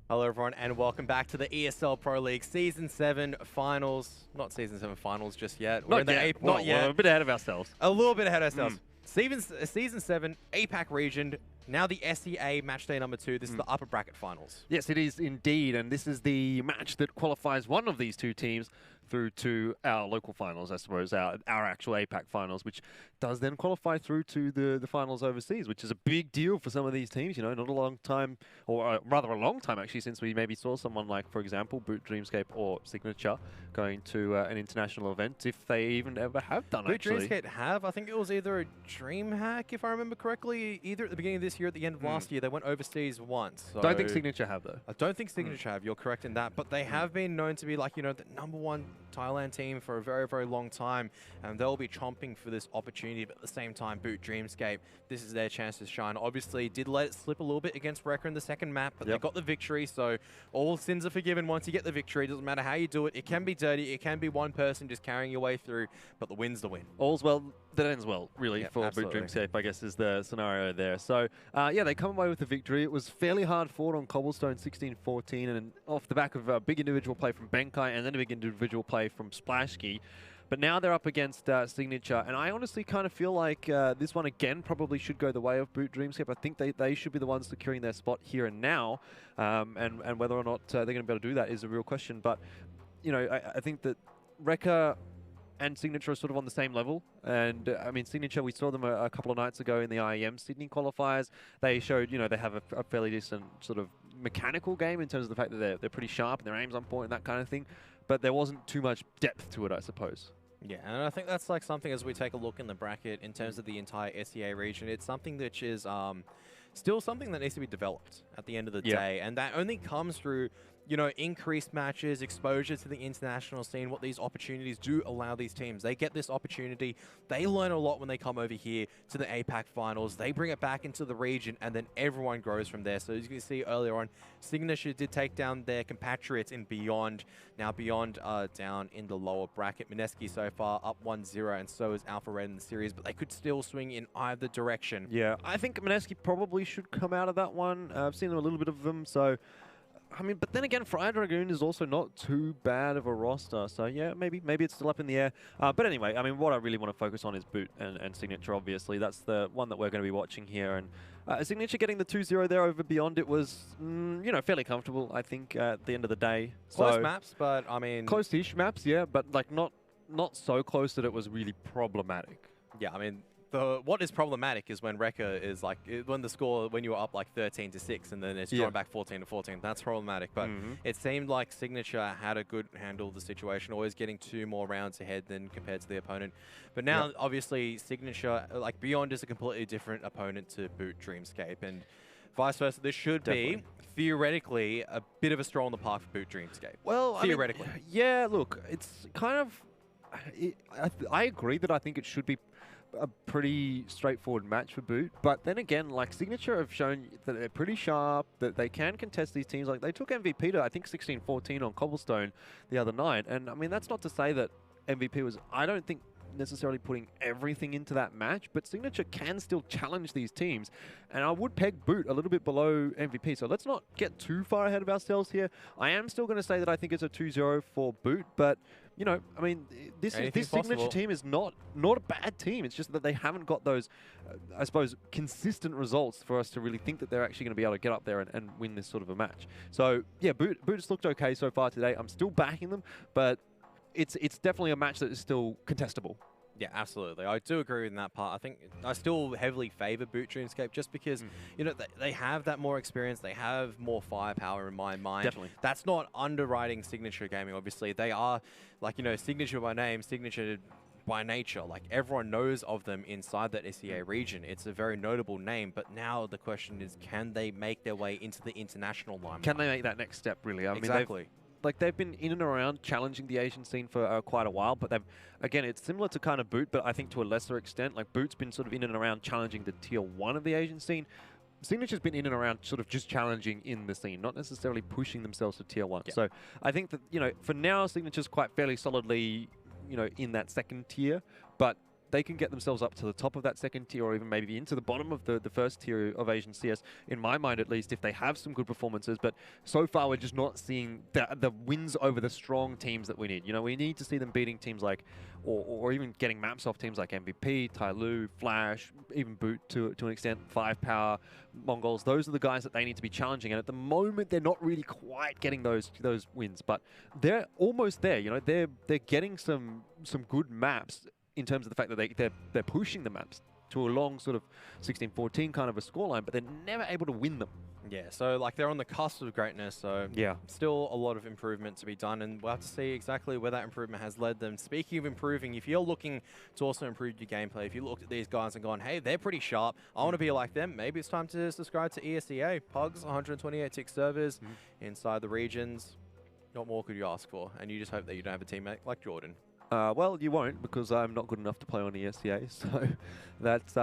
Hello everyone and welcome back to the ESL Pro League Season 7 Finals. Not Season 7 Finals just yet. Not yet. Not yet. We're a bit ahead of ourselves. A little bit ahead of ourselves. Season 7, APAC region, now the SEA matchday number 2. This is the upper bracket finals. Yes, it is indeed, and this is the match that qualifies one of these two teams through to our local finals, I suppose, our actual APAC finals, which does then qualify through to the finals overseas, which is a big deal for some of these teams. You know, not a long time, or rather a long time actually, since we maybe saw someone like, for example, B.O.O.T, Dreamscape or Signature going to an international event, if they even ever have done actually. B.O.O.T, Dreamscape have, I think it was either a dream hack, if I remember correctly, either at the beginning of this year or at the end of last year. They went overseas once. So Don't think Signature have, though. I don't think Signature have, you're correct in that, but they have been known to be like, you know, the #1 Thailand team for a very, very long time, and they'll be chomping for this opportunity, but at the same time, B.O.O.T Dreamscape, this is their chance to shine. Obviously, did let it slip a little bit against Wrecker in the second map, but they got the victory, so all sins are forgiven once you get the victory. Doesn't matter how you do it. It can be dirty, it can be one person just carrying your way through, but the win's the win. All's well that ends well, really, for B.O.O.T Dreamscape, I guess, is the scenario there. So, yeah, they come away with the victory. It was fairly hard fought on Cobblestone, 16-14, and off the back of a big individual play from Benkai and then a big individual play from Splashkey. But now they're up against Signature, and I honestly kind of feel like this one, again, probably should go the way of B.O.O.T Dreamscape. I think they should be the ones securing their spot here and now, and whether or not they're going to be able to do that is a real question. But, you know, I think that Wrecker and Signature are sort of on the same level. And, I mean, Signature, we saw them a couple of nights ago in the IEM Sydney qualifiers. They showed, you know, they have a fairly decent sort of mechanical game in terms of the fact that they're pretty sharp and their aim's on point and that kind of thing. But there wasn't too much depth to it, I suppose. Yeah, and I think that's like something as we take a look in the bracket in terms of the entire SEA region. It's something which is still something that needs to be developed at the end of the day. And that only comes through, you know, increased matches, exposure to the international scene, what these opportunities do allow these teams. They get this opportunity. They learn a lot when they come over here to the APAC finals. They bring it back into the region, and then everyone grows from there. So as you can see earlier on, Signature did take down their compatriots in B.O.O.T. Now B.O.O.T down in the lower bracket. Mineski so far up 1-0, and so is Alpha Red in the series, but they could still swing in either direction. Yeah, I think Mineski probably should come out of that one. I've seen a little bit of them, so I mean, but then again, Fire Dragoon is also not too bad of a roster, so yeah, maybe it's still up in the air. But anyway, I mean, what I really want to focus on is B.O.O.T and Signature, obviously. That's the one that we're going to be watching here. And Signature getting the 2-0 there over B.O.O.T, it was, you know, fairly comfortable, I think, at the end of the day. Close maps, but I mean... Close-ish maps, yeah, but like not so close that it was really problematic. Yeah, I mean... What is problematic is when Wrecker is like, when you were up like 13-6 and then it's drawn back 14-14. That's problematic. But it seemed like Signature had a good handle of the situation, always getting 2 more rounds ahead than compared to the opponent. But now, obviously, Signature, like B.O.O.T is a completely different opponent to B.O.O.T Dreamscape. And vice versa, this should be, theoretically, a bit of a stroll in the park for B.O.O.T Dreamscape. Well, theoretically. I mean, yeah, look, it's kind of... I agree that I think it should be a pretty straightforward match for B.O.O.T, but then again, like Signature have shown that they're pretty sharp, that they can contest these teams. Like they took MVP to I think 16-14 on Cobblestone the other night, and I mean that's not to say that MVP was, I don't think, necessarily putting everything into that match, but Signature can still challenge these teams, and I would peg B.O.O.T a little bit below MVP, so let's not get too far ahead of ourselves here. I am still going to say that I think it's a 2-0 for B.O.O.T, but you know, I mean, this Signature team is not a bad team. It's just that they haven't got those, I suppose, consistent results for us to really think that they're actually going to be able to get up there and win this sort of a match. So yeah, B.O.O.T's looked okay so far today. I'm still backing them, but it's definitely a match that is still contestable. Yeah, absolutely. I do agree with that part. I think I still heavily favor B.O.O.T Dreamscape just because, you know, they have that more experience. They have more firepower in my mind. Definitely. That's not underwriting Signature Gaming, obviously. They are, like, you know, Signature by name, Signature by nature. Like, everyone knows of them inside that SEA region. It's a very notable name, but now the question is, can they make their way into the international limelight? Can they make that next step, really? I mean, they've been in and around challenging the Asian scene for quite a while, but again, it's similar to kind of B.O.O.T, but I think to a lesser extent. Like B.O.O.T's been sort of in and around challenging the tier 1 of the Asian scene. Signature's been in and around sort of just challenging in the scene, not necessarily pushing themselves to tier 1. So I think that, you know, for now, Signature's quite fairly solidly, you know, in that second tier, but they can get themselves up to the top of that second tier, or even maybe into the bottom of the first tier of Asian CS, in my mind at least, if they have some good performances. But so far, we're just not seeing the wins over the strong teams that we need. You know, we need to see them beating teams like, or even getting maps off teams like MVP, Tyloo, Flash, even Boot to an extent, 5-Power, Mongols. Those are the guys that they need to be challenging. And at the moment, they're not really quite getting those wins, but they're almost there. You know, they're getting some good maps in terms of the fact that they're pushing the maps to a long sort of 16-14 kind of a scoreline, but they're never able to win them. Yeah, so like they're on the cusp of greatness, so yeah, still a lot of improvement to be done, and we'll have to see exactly where that improvement has led them. Speaking of improving, if you're looking to also improve your gameplay, if you looked at these guys and gone, hey, they're pretty sharp, I want to be like them, maybe it's time to subscribe to ESEA. Pugs, 128 tick servers inside the regions. What more could you ask for? And you just hope that you don't have a teammate like Jordan. Well, you won't, because I'm not good enough to play on ESEA, so that's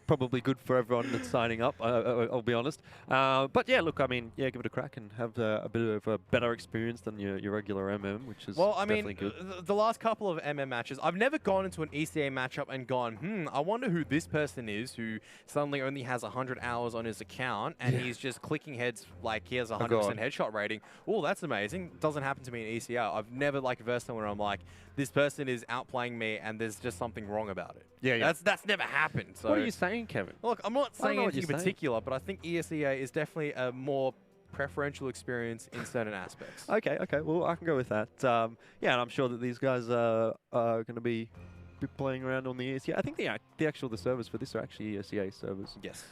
probably good for everyone that's signing up, I'll be honest. But yeah, look, I mean, yeah, give it a crack and have a bit of a better experience than your regular MM, which is definitely good. The last couple of MM matches, I've never gone into an ESEA matchup and gone, I wonder who this person is who suddenly only has 100 hours on his account and he's just clicking heads like he has a 100% headshot rating. Oh, that's amazing. Doesn't happen to me in ESEA. I've never like versed someone where I'm like, this person is outplaying me and there's just something wrong about it. Yeah. That's never happened. So what are you saying, Kevin? Look, I'm not saying anything in particular, but I think ESEA is definitely a more preferential experience in certain aspects. Okay. Well, I can go with that. Yeah, and I'm sure that these guys are going to be playing around on the ESEA. I think the servers for this are actually ESEA servers. Yes.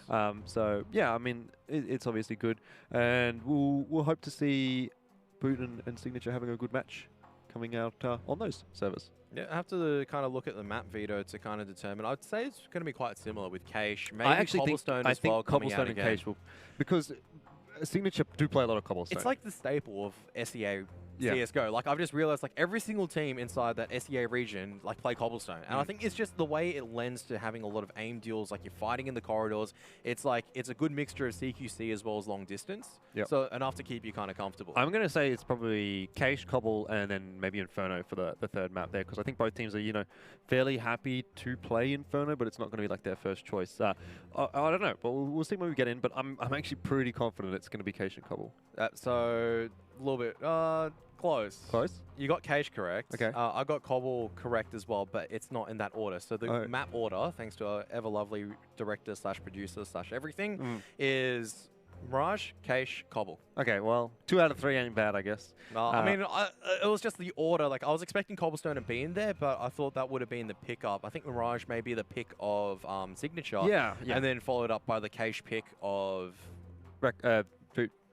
So yeah, I mean, it's obviously good, and we'll hope to see Boot and Signature having a good match coming out on those servers. Yeah, I have to kind of look at the map veto to kind of determine. I'd say it's going to be quite similar with Cache. Maybe Cobblestone as well coming out again. Cache will, because Signature do play a lot of Cobblestone. It's like the staple of SEA CSGO. Like, I've just realized, like, every single team inside that SEA region, like, play Cobblestone. And I think it's just the way it lends to having a lot of aim deals. Like, you're fighting in the corridors. It's like, it's a good mixture of CQC as well as long distance. So enough to keep you kind of comfortable. I'm going to say it's probably Cache, Cobble, and then maybe Inferno for the third map there, because I think both teams are, you know, fairly happy to play Inferno, but it's not going to be like their first choice. I don't know, but we'll see when we get in. But I'm actually pretty confident it's going to be Cache and Cobble. So a little bit close. Close? You got Cache correct. Okay. I got Cobble correct as well, but it's not in that order. So the map order, thanks to our ever lovely director / producer / everything, is Mirage, Cache, Cobble. Okay, well, 2 out of 3 ain't bad, I guess. I mean, it was just the order. Like, I was expecting Cobblestone to be in there, but I thought that would have been the pickup. I think Mirage may be the pick of Signature. Yeah. And then followed up by the Cache pick of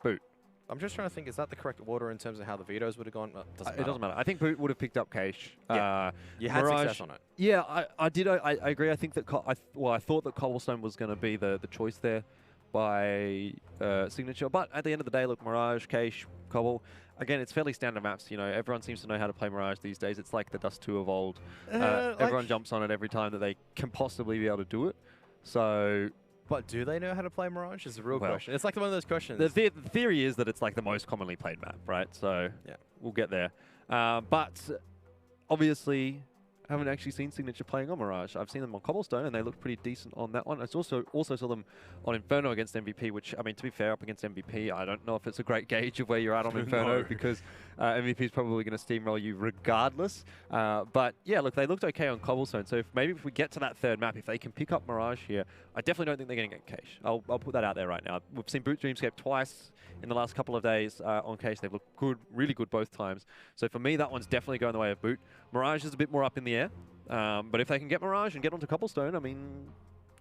Boot. I'm just trying to think, is that the correct order in terms of how the vetoes would have gone? It doesn't matter. I think Boot would have picked up Cache. Yeah. You had Mirage, success on it. Yeah, I did. I agree. I think that I thought that Cobblestone was going to be the choice there by Signature. But at the end of the day, look, Mirage, Cache, Cobble. Again, it's fairly standard maps. You know, everyone seems to know how to play Mirage these days. It's like the Dust 2 of old. Everyone jumps on it every time that they can possibly be able to do it. So... But do they know how to play Mirage? Is the real question. It's like one of those questions. The theory is that it's like the most commonly played map, right? So yeah, we'll get there. But obviously, I haven't actually seen Signature playing on Mirage. I've seen them on Cobblestone, and they look pretty decent on that one. I also saw them on Inferno against MVP, which, I mean, to be fair, up against MVP, I don't know if it's a great gauge of where you're at on Inferno, because MVP is probably going to steamroll you regardless. But yeah, look, they looked okay on Cobblestone. So maybe if we get to that third map, if they can pick up Mirage here, I definitely don't think they're going to get Cache. I'll put that out there right now. We've seen Boot Dreamscape twice in the last couple of days on Cache. They've looked good, really good both times. So for me, that one's definitely going the way of Boot. Mirage is a bit more up in the air. But if they can get Mirage and get onto Cobblestone, I mean,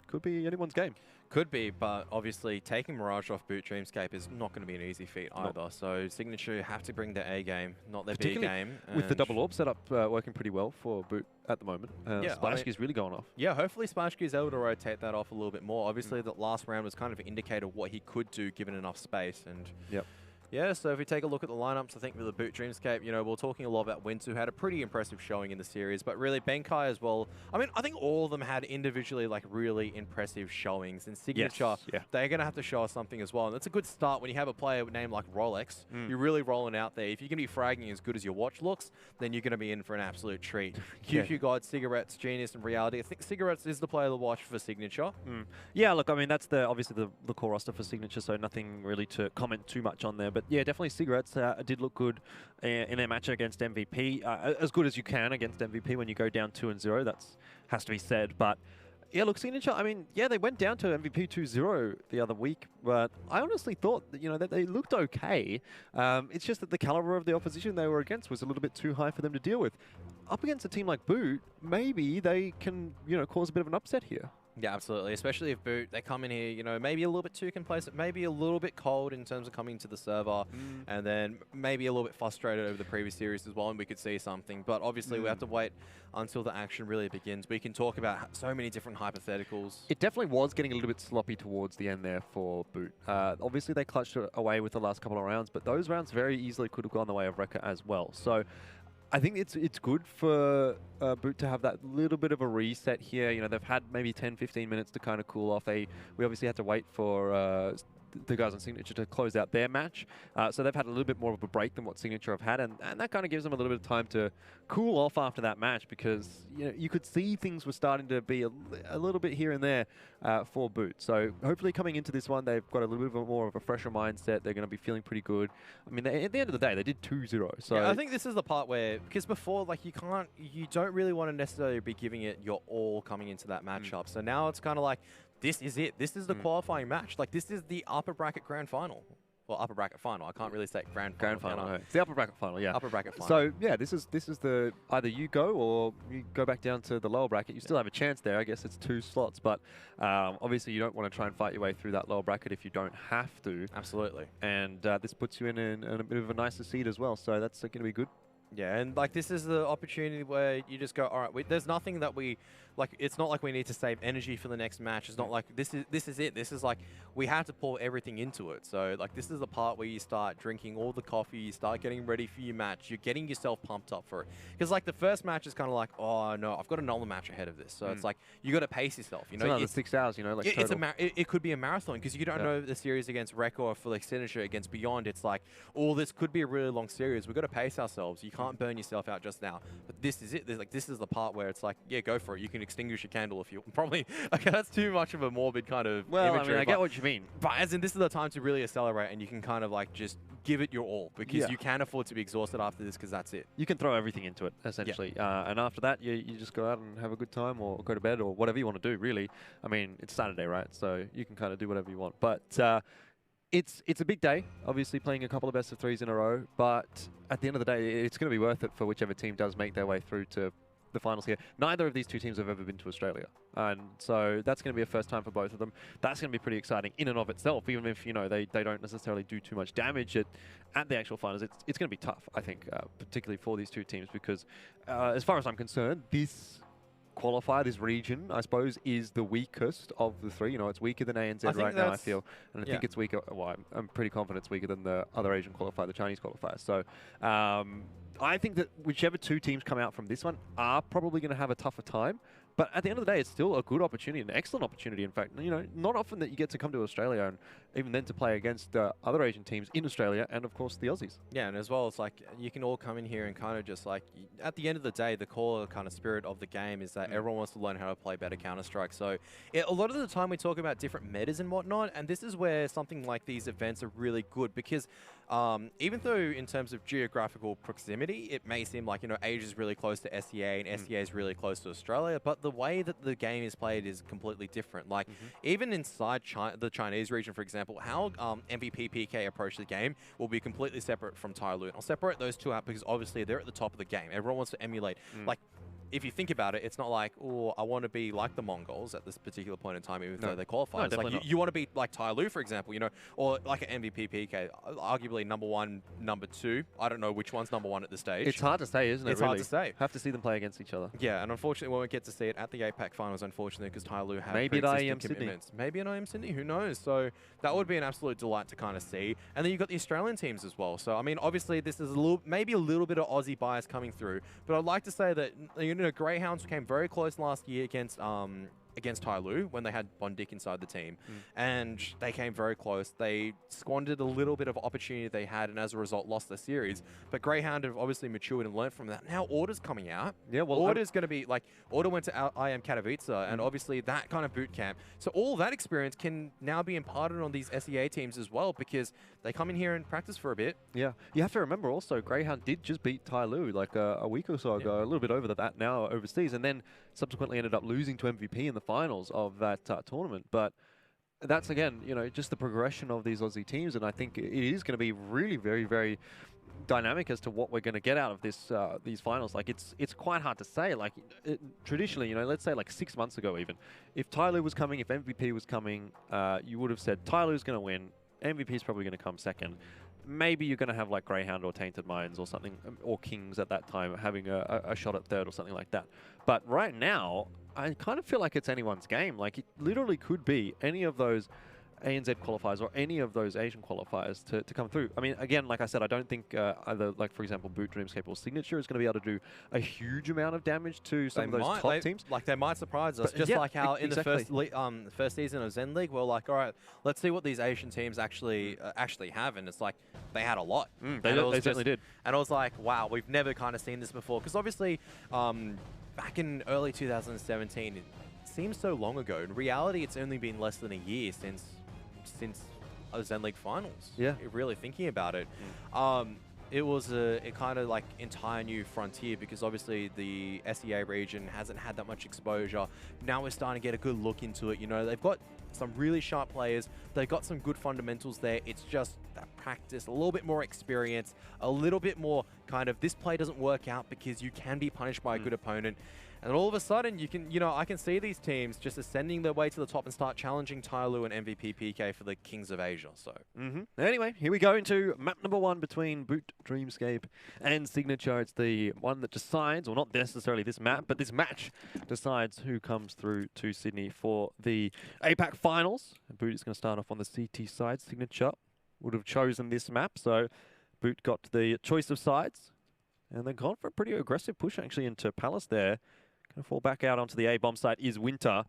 could be anyone's game. Could be, but obviously taking Mirage off Boot Dreamscape is not going to be an easy feat either. So Signature have to bring their A game, not their B game. With the double orb setup working pretty well for Boot at the moment. Splashkey is really going off. Yeah, hopefully Splashkey is able to rotate that off a little bit more. Obviously, the last round was kind of an indicator of what he could do given enough space. And Yeah, so if we take a look at the lineups, I think with the B.O.O.T Dreamscape, you know, we're talking a lot about Wintu, who had a pretty impressive showing in the series, but really Benkai as well. I mean, I think all of them had individually like really impressive showings. And Signature, they're going to have to show us something as well. And that's a good start when you have a player named like Rolex. You're really rolling out there. If you're going to be fragging as good as your watch looks, then you're going to be in for an absolute treat. QQ God, Cigarettes, Genius, and Reality. I think Cigarettes is the player to watch for Signature. Yeah, look, I mean, that's obviously the core roster for Signature, so nothing really to comment too much on there. But yeah, definitely Cigarettes did look good in their match against MVP. As good as you can against MVP when you go down 2-0. That has to be said. But yeah, look, Signature, I mean, yeah, they went down to MVP 2-0 the other week, but I honestly thought that, you know, that they looked okay. It's just that the caliber of the opposition they were against was a little bit too high for them to deal with. Up against a team like B.O.O.T, maybe they can, you know, cause a bit of an upset here. Yeah, absolutely. Especially if B.O.O.T, they come in here, you know, maybe a little bit too complacent, maybe a little bit cold in terms of coming to the server, and then maybe a little bit frustrated over the previous series as well, and we could see something. But obviously, we have to wait until the action really begins. We can talk about so many different hypotheticals. It definitely was getting a little bit sloppy towards the end there for B.O.O.T. Obviously, they clutched it away with the last couple of rounds, but those rounds very easily could have gone the way of Rekka as well. So I think it's good for B.O.O.T to have that little bit of a reset here. You know, they've had maybe 10-15 minutes to kind of cool off. We obviously had to wait for the guys on Signature to close out their match. So they've had a little bit more of a break than what Signature have had, and that kind of gives them a little bit of time to cool off after that match, because you know, you could see things were starting to be a little bit here and there for B.O.O.T. So hopefully coming into this one, they've got a little bit more of a fresher mindset. They're going to be feeling pretty good. I mean, at the end of the day, they did 2-0. So yeah, I think this is the part where, because before, like, you don't really want to necessarily be giving it your all coming into that matchup. So now it's kind of like, this is it. This is the qualifying match. Like, this is the upper bracket grand final. Well, upper bracket final. I can't really say grand final. No. It's the upper bracket final, yeah. Upper bracket final. So, yeah, this is the either you go or you go back down to the lower bracket. You still have a chance there. I guess it's 2 slots, but obviously you don't want to try and fight your way through that lower bracket if you don't have to. Absolutely. And this puts you in a bit of a nicer seed as well, so that's going to be good. Yeah, and like this is the opportunity where you just go, all right, there's nothing that we, like, it's not like we need to save energy for the next match. It's not like this is it. This is like, we have to pour everything into it. So like this is the part where you start drinking all the coffee, you start getting ready for your match, you're getting yourself pumped up for it. Because like the first match is kind of like, oh no, I've got another match ahead of this. So it's like, you got to pace yourself. You know, it's another 6 hours, you know, like it could be a marathon, because you don't know the series against Rekka or for like Signature against Beyond. It's like, oh, this could be a really long series. We've got to pace ourselves. You can't burn yourself out just now. But this is it. This is the part where it's like, yeah, go for it. You can extinguish your candle if you probably. Okay, that's too much of a morbid kind of imagery. I mean, I get what you mean. But as in, this is the time to really accelerate, and you can kind of like just give it your all, because you can afford to be exhausted after this, because that's it. You can throw everything into it, essentially. And after that, you just go out and have a good time, or go to bed, or whatever you want to do, really. I mean, it's Saturday, right? So you can kind of do whatever you want. But it's a big day, obviously, playing a couple of best of 3s in a row. But at the end of the day, it's going to be worth it for whichever team does make their way through to the finals here. Neither of these two teams have ever been to Australia, and so that's going to be a first time for both of them. That's going to be pretty exciting in and of itself, even if, you know, they don't necessarily do too much damage at the actual finals. It's going to be tough, I think, particularly for these two teams, because as far as I'm concerned, this qualifier, this region, I suppose, is the weakest of the 3. You know, it's weaker than ANZ right now, I feel. And I think it's weaker. Well, I'm pretty confident it's weaker than the other Asian qualifier, the Chinese qualifier. So I think that whichever 2 teams come out from this one are probably going to have a tougher time. But at the end of the day, it's still a good opportunity, an excellent opportunity, in fact. You know, not often that you get to come to Australia, and even then to play against other Asian teams in Australia, and of course the Aussies. Yeah, and as well, it's like you can all come in here and kind of just like, at the end of the day, the core kind of spirit of the game is that everyone wants to learn how to play better Counter-Strike. So a lot of the time we talk about different metas and whatnot, and this is where something like these events are really good, because even though in terms of geographical proximity, it may seem like, you know, Asia is really close to SEA and SEA is really close to Australia, but the way that the game is played is completely different. Like, even inside the Chinese region, for example, how MVP PK approach the game will be completely separate from Tyloo. I'll separate those two out because obviously they're at the top of the game. Everyone wants to emulate. Like, if you think about it, it's not like, oh, I want to be like the Mongols at this particular point in time, even though they qualify. No, it's like definitely you want to be like Tai Lu, for example, you know, or like an MVP PK, arguably #1, #2. I don't know which one's #1 at this stage. It's hard to say, isn't it? It's really? hard to say. Have to see them play against each other. Yeah, and unfortunately, we won't get to see it at the APAC finals, unfortunately, because Tai Lu had maybe at IEM commitments. Sydney. Maybe at IEM Sydney, who knows? So that would be an absolute delight to kind of see. And then you've got the Australian teams as well. So, I mean, obviously, this is maybe a little bit of Aussie bias coming through, but I'd like to say that, you know, Greyhounds came very close last year against Tai Lu when they had Bondic inside the team. And they came very close. They squandered a little bit of opportunity they had, and as a result lost the series. But Greyhound have obviously matured and learned from that. Now Order's coming out. Yeah, well, Order's going to be like, Order went to IM Katowice, and obviously that kind of boot camp. So all that experience can now be imparted on these SEA teams as well, because they come in here and practice for a bit. Yeah, you have to remember also, Greyhound did just beat Tai Lu like a week or so ago, a little bit over that now overseas, and then subsequently ended up losing to MVP in the finals of that tournament. But that's, again, you know, just the progression of these Aussie teams, and I think it is going to be really very, very dynamic as to what we're going to get out of this these finals. Like, it's quite hard to say. Like, traditionally, you know, let's say like 6 months ago even, if Tai Lu was coming, if MVP was coming, you would have said Tai Lu's going to win, MVP is probably going to come second. Maybe you're going to have like Greyhound or Tainted Minds or something, or Kings at that time having a shot at third or something like that. But right now, I kind of feel like it's anyone's game. Like, it literally could be any of those ANZ qualifiers or any of those Asian qualifiers to come through. I mean, again, like I said, I don't think either, like, for example, B.O.O.T-dream or Signature is going to be able to do a huge amount of damage to some of those top teams. Like, they might surprise us, just like how in the first season of Zen League, we're like, all right, let's see what these Asian teams actually have, and it's like, they had a lot. They certainly did. And I was like, wow, we've never kind of seen this before, because obviously, back in early 2017, it seems so long ago. In reality, it's only been less than a year since Zen League finals. Yeah. Really thinking about it. It was a kind of like entire new frontier, because obviously the SEA region hasn't had that much exposure. Now we're starting to get a good look into it. You know, they've got some really sharp players. They've got some good fundamentals there. It's just that practice, a little bit more experience, a little bit more kind of, this play doesn't work out because you can be punished by a good opponent. And all of a sudden, you can, you know, I can see these teams just ascending their way to the top and start challenging Tai Lu and MVP PK for the Kings of Asia. So, Anyway, here we go into map #1 between B.O.O.T-dream and Signature. It's the one that decides, or not necessarily this map, but this match decides who comes through to Sydney for the APAC finals. B.O.O.T is going to start off on the CT side. Signature would have chosen this map, so B.O.O.T got the choice of sides, and they've gone for a pretty aggressive push actually into Palace there. Going to fall back out onto the A-bomb site is Winter.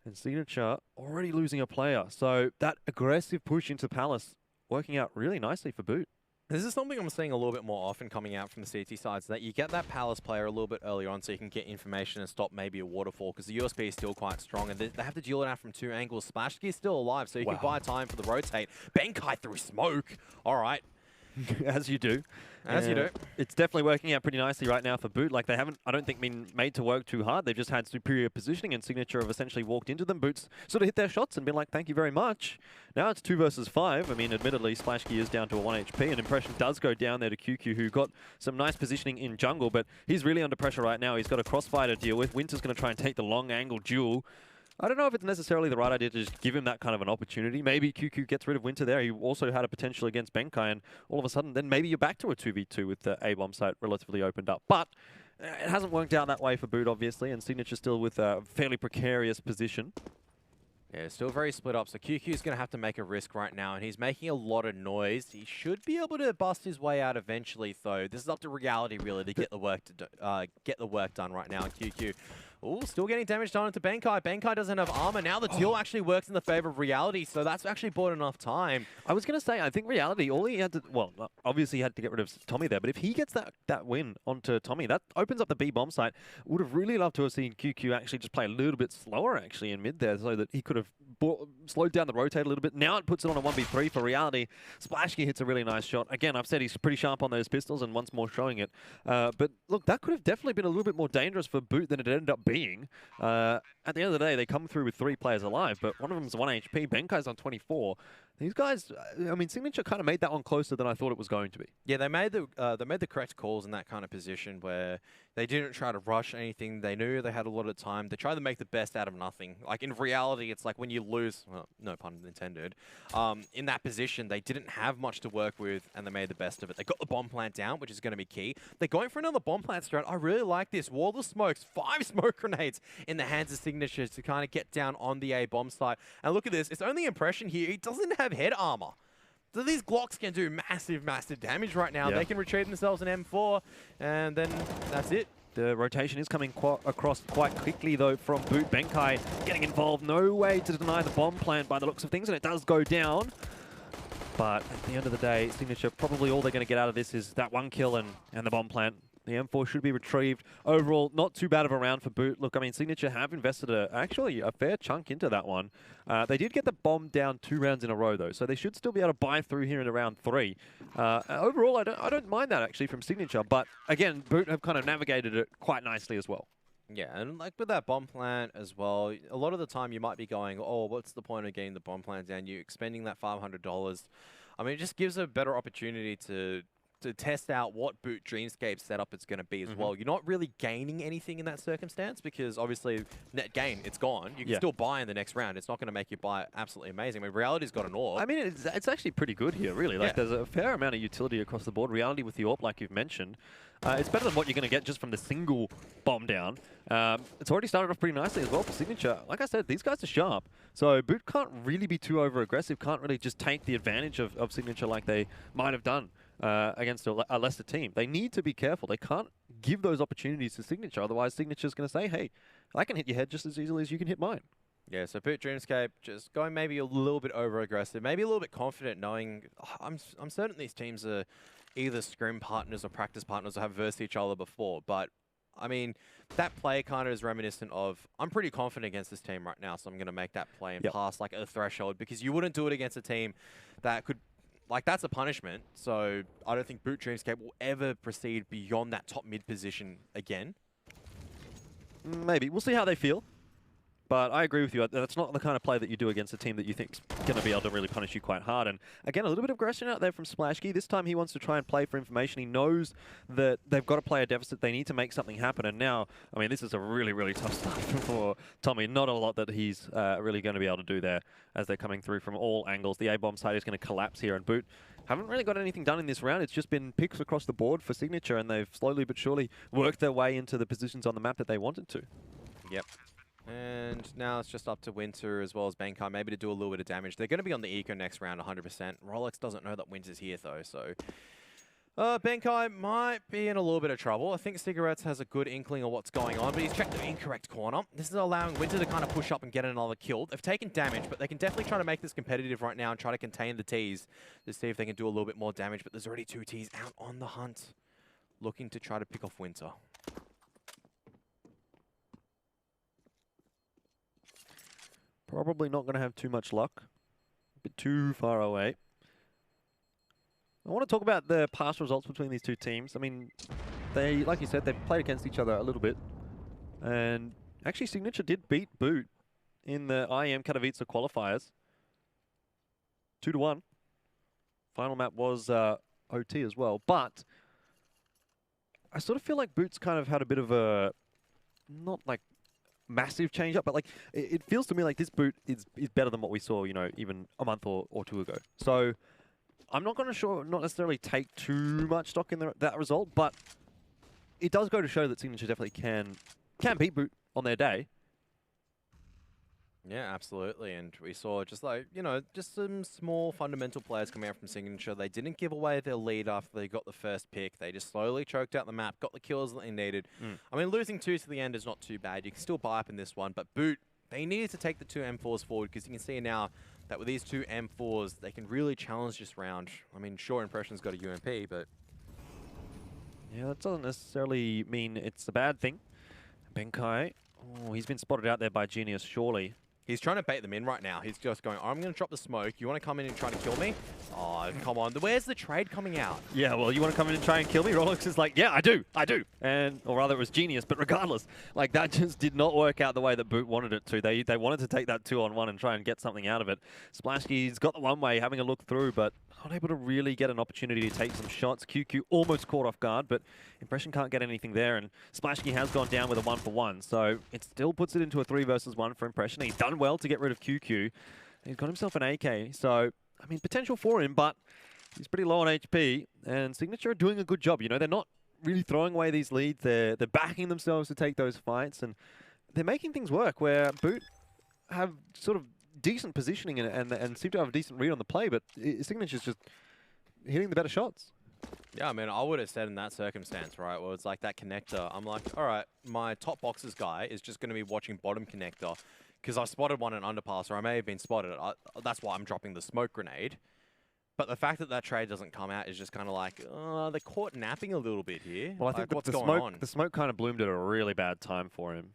And Signature already losing a player. So that aggressive push into Palace working out really nicely for B.O.O.T. This is something I'm seeing a little bit more often coming out from the CT sides, that you get that Palace player a little bit earlier on so you can get information and stop maybe a waterfall, because the USP is still quite strong, and they have to deal it out from 2 angles. Splashkey is still alive, so you can buy time for the rotate. Benkai through smoke. All right. As you do. As you do. It's definitely working out pretty nicely right now for B.O.O.T. Like, they haven't, I don't think, been made to work too hard. They've just had superior positioning, and Signature have essentially walked into them. B.O.O.T's sort of hit their shots and been like, thank you very much. Now it's 2 versus 5. I mean, admittedly, Splashkey is down to a 1 HP, and Impression does go down there to QQ, who got some nice positioning in jungle, but he's really under pressure right now. He's got a crossfire to deal with. Winter's going to try and take the long angle duel. I don't know if it's necessarily the right idea to just give him that kind of an opportunity. Maybe QQ gets rid of Winter there. He also had a potential against Benkai, and all of a sudden, then maybe you're back to a 2v2 with the A-bomb site relatively opened up. But it hasn't worked out that way for B.O.O.T, obviously, and Signature still with a fairly precarious position. Yeah, still very split up, so QQ's going to have to make a risk right now, and he's making a lot of noise. He should be able to bust his way out eventually, though. This is up to Reality, really, to get the work done right now. And QQ, ooh, still getting damage done into Benkai. Benkai doesn't have armor. Now the deal actually works in the favor of Reality, so that's actually bought enough time. I was going to say, I think Reality, all he had to, well, obviously he had to get rid of Tommy there, but if he gets that win onto Tommy, that opens up the B-bomb site. Would have really loved to have seen QQ actually just play a little bit slower, actually, in mid there, so that he could have slowed down the rotate a little bit. Now it puts it on a 1v3 for Reality. Splashkey hits a really nice shot. Again, I've said he's pretty sharp on those pistols, and once more showing it. But look, that could have definitely been a little bit more dangerous for B.O.O.T than it ended up being. At the end of the day, they come through with 3 players alive, but one of them is 1 HP. Benkai's on 24. These guys, I mean, Signature kind of made that one closer than I thought it was going to be. Yeah, they made the correct calls in that kind of position where They didn't try to rush anything. They knew they had a lot of time. They tried to make the best out of nothing. Like, in reality, it's like when you lose, well, no pun intended, in that position, they didn't have much to work with, and they made the best of it. They got the bomb plant down, which is going to be key. They're going for another bomb plant strat. I really like this. Wall of smokes, 5 smoke grenades in the hands of Signature to kind of get down on the A bomb site. And look at this. It's only impression here. He doesn't have head armor. So these Glocks can do massive, massive damage right now. Yeah. They can retrieve themselves an M4, and then that's it. The rotation is coming across quite quickly, though, from B.O.O.T. Benkai getting involved. No way to deny the bomb plant by the looks of things, and it does go down. But at the end of the day, Signature, probably all they're going to get out of this is that 1 kill and the bomb plant. The M4 should be retrieved. Overall, not too bad of a round for B.O.O.T. Look, I mean, Signature have invested actually a fair chunk into that one. They did get the bomb down 2 rounds in a row, though, so they should still be able to buy through here in round 3. Overall, I don't mind that, actually, from Signature. But, again, B.O.O.T. have kind of navigated it quite nicely as well. Yeah, and like with that bomb plant as well, a lot of the time you might be going, oh, what's the point of getting the bomb plant down? You're expending that $500. I mean, it just gives a better opportunity to test out what B.O.O.T. Dreamscape setup it's going to be as well. You're not really gaining anything in that circumstance because obviously net gain, it's gone. You can still buy in the next round. It's not going to make you buy absolutely amazing. I mean, Reality's got an AWP. I mean, it's actually pretty good here, really. Like, there's a fair amount of utility across the board. Reality with the AWP, like you've mentioned. It's better than what you're going to get just from the single bomb down. It's already started off pretty nicely as well for Signature. Like I said, these guys are sharp. So B.O.O.T. can't really be too over-aggressive, can't really just take the advantage of Signature like they might have done against a lesser team. They need to be careful. They can't give those opportunities to Signature. Otherwise, Signature's going to say, hey, I can hit your head just as easily as you can hit mine. Yeah, so B.O.O.T. Dreamscape just going maybe a little bit over-aggressive, maybe a little bit confident knowing, I'm certain these teams are either scrim partners or practice partners or have versed each other before. But, I mean, that play kind of is reminiscent of, I'm pretty confident against this team right now, so I'm going to make that play and pass like a threshold because you wouldn't do it against a team that could, like, that's a punishment. So I don't think B.O.O.T. Dreamscape will ever proceed beyond that top mid position again. Maybe. We'll see how they feel. But I agree with you. That's not the kind of play that you do against a team that you think's going to be able to really punish you quite hard. And again, a little bit of aggression out there from Splashkey. This time he wants to try and play for information. He knows that they've got to play a deficit. They need to make something happen. And now, I mean, this is a really, really tough start for Tommy. Not a lot that he's really going to be able to do there as they're coming through from all angles. The A-bomb side is going to collapse here, and B.O.O.T. haven't really got anything done in this round. It's just been picks across the board for Signature, and they've slowly but surely worked their way into the positions on the map that they wanted to. Yep. And now it's just up to Winter as well as Benkai, maybe to do a little bit of damage. They're going to be on the eco next round 100%. Rolex doesn't know that Winter's here though, so... Benkai might be in a little bit of trouble. I think Cigarettes has a good inkling of what's going on, but he's checked the incorrect corner. This is allowing Winter to kind of push up and get another kill. They've taken damage, but they can definitely try to make this competitive right now and try to contain the Ts to see if they can do a little bit more damage, but there's already 2 Ts out on the hunt, looking to try to pick off Winter. Probably not going to have too much luck. A bit too far away. I want to talk about the past results between these two teams. I mean, they, like you said, they've played against each other a little bit. And actually, Signature did beat B.O.O.T. in the IEM Katowice qualifiers. 2-1. Final map was OT as well. But I sort of feel like B.O.O.T's kind of had a bit of a, not like massive change up, but like it feels to me like this B.O.O.T. is better than what we saw, you know, even a month or 2 ago. So I'm not going to not necessarily take too much stock in that result, but it does go to show that Signature definitely can beat B.O.O.T. on their day. Yeah, absolutely. And we saw just like, you know, just some small fundamental players coming out from Signature. They didn't give away their lead after they got the first pick. They just slowly choked out the map, got the kills that they needed. I mean, losing 2 to the end is not too bad. You can still buy up in this one, but B.O.O.T., they needed to take the 2 M4s forward because you can see now that with these 2 M4s, they can really challenge this round. I mean, sure, Impression's got a UMP, but... Yeah, that doesn't necessarily mean it's a bad thing. Benkai, oh, he's been spotted out there by Genius, surely. He's trying to bait them in right now. He's just going, I'm going to drop the smoke. You want to come in and try to kill me? Oh, come on. Where's the trade coming out? Yeah, well, you want to come in and try and kill me? Rolex is like, yeah, I do. And, or rather, it was genius, but regardless, like, that just did not work out the way that B.O.O.T wanted it to. They wanted to take that 2-on-1 and try and get something out of it. Splashky's got the one way, having a look through, but not able to really get an opportunity to take some shots. QQ almost caught off guard, but Impression can't get anything there, and Splashky has gone down with a 1-for-1, so it still puts it into a 3 versus 1 for Impression. He's done well to get rid of QQ. He's got himself an AK, so, I mean, potential for him, but he's pretty low on HP, and Signature are doing a good job. You know, they're not really throwing away these leads. They're backing themselves to take those fights, and they're making things work where B.O.O.T have sort of decent positioning and seem to have a decent read on the play, but Signature's just hitting the better shots. Yeah, I mean, I would have said in that circumstance, right, well, it's like that connector. I'm like, all right, my top boxes guy is just going to be watching bottom connector because I spotted one in underpass, or I may have been spotted. That's why I'm dropping the smoke grenade. But the fact that that trade doesn't come out is just kind of like, they're caught napping a little bit here. Well, I think what's going on? The smoke kind of bloomed at a really bad time for him.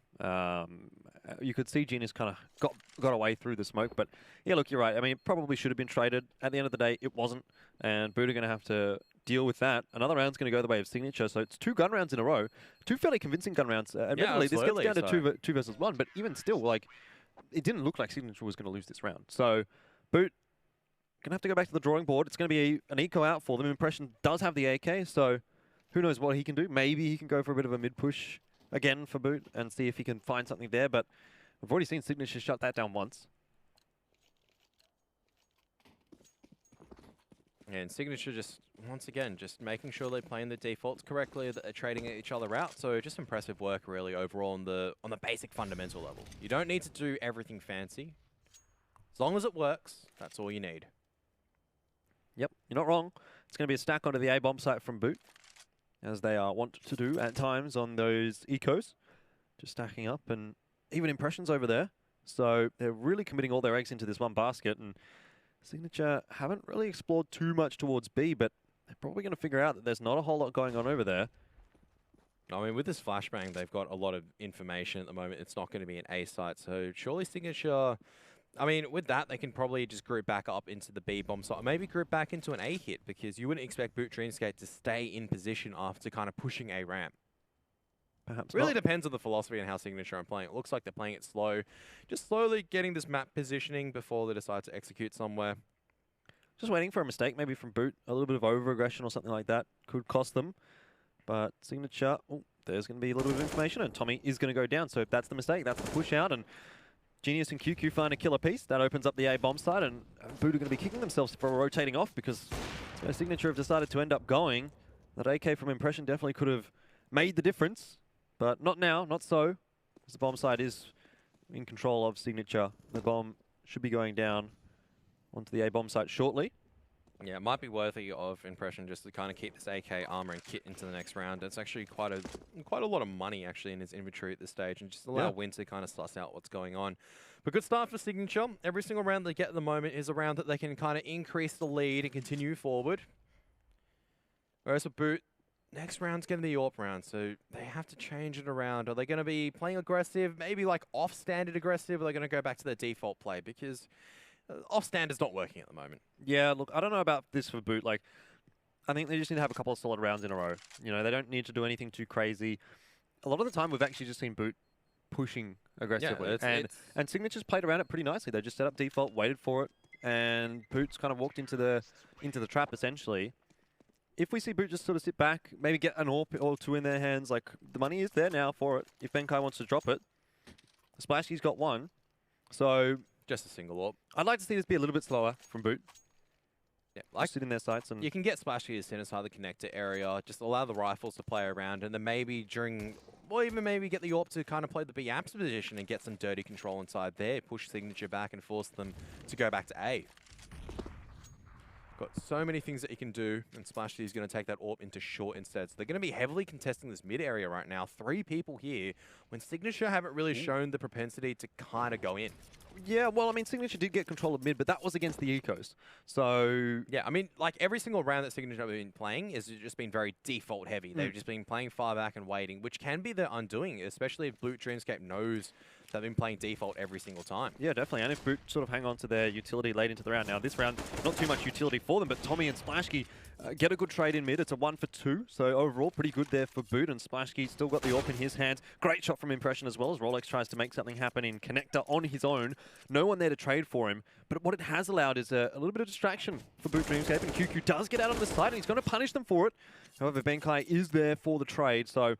You could see Genius kind of got away through the smoke, but yeah, look, you're right. I mean, it probably should have been traded. At the end of the day, it wasn't, and B.O.O.T are going to have to deal with that. Another round's going to go the way of Signature, so it's 2 gun rounds in a row. 2 fairly convincing gun rounds. Admittedly, this gets down to 2 versus 1, but even still, like, it didn't look like Signature was going to lose this round. So, B.O.O.T going to have to go back to the drawing board. It's going to be an eco out for them. Impression does have the AK, so who knows what he can do. Maybe he can go for a bit of a mid-push again for B.O.O.T and see if he can find something there, but we've already seen Signature shut that down once. And Signature just, once again, just making sure they're playing the defaults correctly, that they're trading each other out. So just impressive work, really, overall on the basic fundamental level. You don't need to do everything fancy. As long as it works, that's all you need. Yep, you're not wrong. It's going to be a stack onto the A-bomb site from B.O.O.T, as they want to do at times on those ecos. Just stacking up, and even Impressions over there. So they're really committing all their eggs into this one basket, and Signature haven't really explored too much towards B, but they're probably going to figure out that there's not a whole lot going on over there. I mean, with this flashbang, they've got a lot of information at the moment. It's not going to be an A site, so surely Signature... I mean, with that, they can probably just group back up into the B-bomb site. Maybe group back into an A hit, because you wouldn't expect B.O.O.T Dreamscape to stay in position after kind of pushing A ramp. Perhaps really not. Depends on the philosophy and how Signature are playing. It looks like they're playing it slow, just slowly getting this map positioning before they decide to execute somewhere. Just waiting for a mistake, maybe from B.O.O.T. A little bit of over-aggression or something like that could cost them. But Signature, oh, there's going to be a little bit of information, and Tommy is going to go down. So if that's the mistake, that's the push out, and Genius and QQ find a killer piece. That opens up the A-bomb side, and B.O.O.T are going to be kicking themselves for rotating off, because so Signature have decided to end up going. That AK from Impression definitely could have made the difference, but not now, not so. As the bomb side is in control of Signature. The bomb should be going down onto the A-bomb site shortly. Yeah, it might be worthy of Impression just to kind of keep this AK armor and kit into the next round. It's actually quite a lot of money actually in his inventory at this stage, and just allow Win to kind of suss out what's going on. But good start for Signature. Every single round they get at the moment is a round that they can kind of increase the lead and continue forward. Whereas for B.O.O.T, next round's going to be the AWP round, so they have to change it around. Are they going to be playing aggressive, maybe like off-standard aggressive, or are they going to go back to their default play? Because off-standard's not working at the moment. Yeah, look, I don't know about this for B.O.O.T. Like, I think they just need to have a couple of solid rounds in a row. You know, they don't need to do anything too crazy. A lot of the time, we've actually just seen B.O.O.T pushing aggressively. Yeah, and Signature's played around it pretty nicely. They just set up default, waited for it, and B.O.O.T's kind of walked into the trap, essentially. If we see B.O.O.T just sort of sit back, maybe get an AWP or 2 in their hands, like, the money is there now for it. If Benkai wants to drop it. Splashy's got 1. So just a single AWP. I'd like to see this be a little bit slower from B.O.O.T. Yeah, like sit in their sights, and you can get Splashy as soon as the connector area. Just allow the rifles to play around, and then maybe during, or even maybe get the AWP to kind of play the B-Amps position and get some dirty control inside there. Push Signature back and force them to go back to A. Got so many things that you can do, and Splashy is going to take that AWP into short instead. So they're going to be heavily contesting this mid area right now. 3 people here, when Signature haven't really shown the propensity to kind of go in. Yeah, well, I mean, Signature did get control of mid, but that was against the Ecos. So yeah, I mean, like every single round that Signature have been playing has just been very default heavy. They've just been playing far back and waiting, which can be their undoing, especially if B.O.O.T Dreamscape knows they've been playing default every single time. Yeah, definitely. And if Boot sort of hang on to their utility late into the round. Now, this round, not too much utility for them, but Tommy and Splashkey get a good trade in mid. It's a 1 for 2, so overall pretty good there for Boot, and Splashkey still got the AWP in his hands. Great shot from Impression as well, as Rolex tries to make something happen in Connector on his own. No one there to trade for him, but what it has allowed is a little bit of distraction for Boot Dreamscape, and QQ does get out on the side, and he's going to punish them for it. However, Benkai is there for the trade, so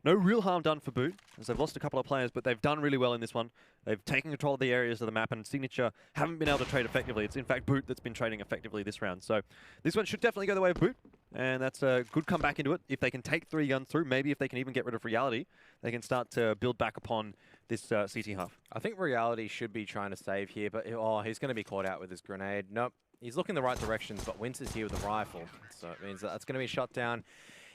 no real harm done for Boot, as they've lost a couple of players, but they've done really well in this one. They've taken control of the areas of the map, and Signature haven't been able to trade effectively. It's in fact Boot that's been trading effectively this round. So this one should definitely go the way of Boot, and that's a good comeback into it. If they can take 3 guns through, maybe if they can even get rid of Reality, they can start to build back upon this CT half. I think Reality should be trying to save here, but he's going to be caught out with his grenade. Nope, he's looking the right directions, but Winter's here with a rifle, so it means that's going to be shut down.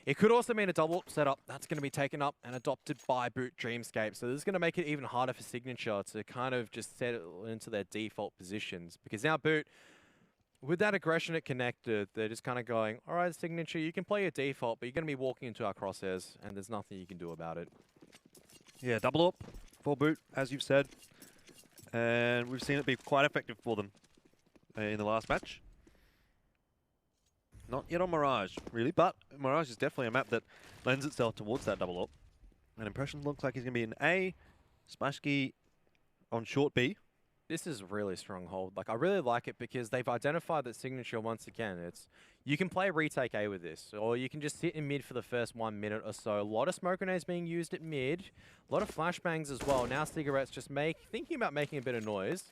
It could also mean a double setup. That's going to be taken up and adopted by Boot Dreamscape. So this is going to make it even harder for Signature to kind of just settle into their default positions. Because now Boot, with that aggression at connected, they're just kind of going, all right, Signature, you can play your default, but you're going to be walking into our crosshairs, and there's nothing you can do about it. Yeah, double up for Boot, as you've said. And we've seen it be quite effective for them in the last match. Not yet on Mirage, really, but Mirage is definitely a map that lends itself towards that double up. And Impression looks like he's going to be in A, Splashkey on short B. This is really strong hold. Like, I really like it because they've identified that Signature once again. You can play retake A with this, or you can just sit in mid for the first 1 minute or so. A lot of smoke grenades being used at mid, a lot of flashbangs as well. Now Cigarettes just thinking about making a bit of noise.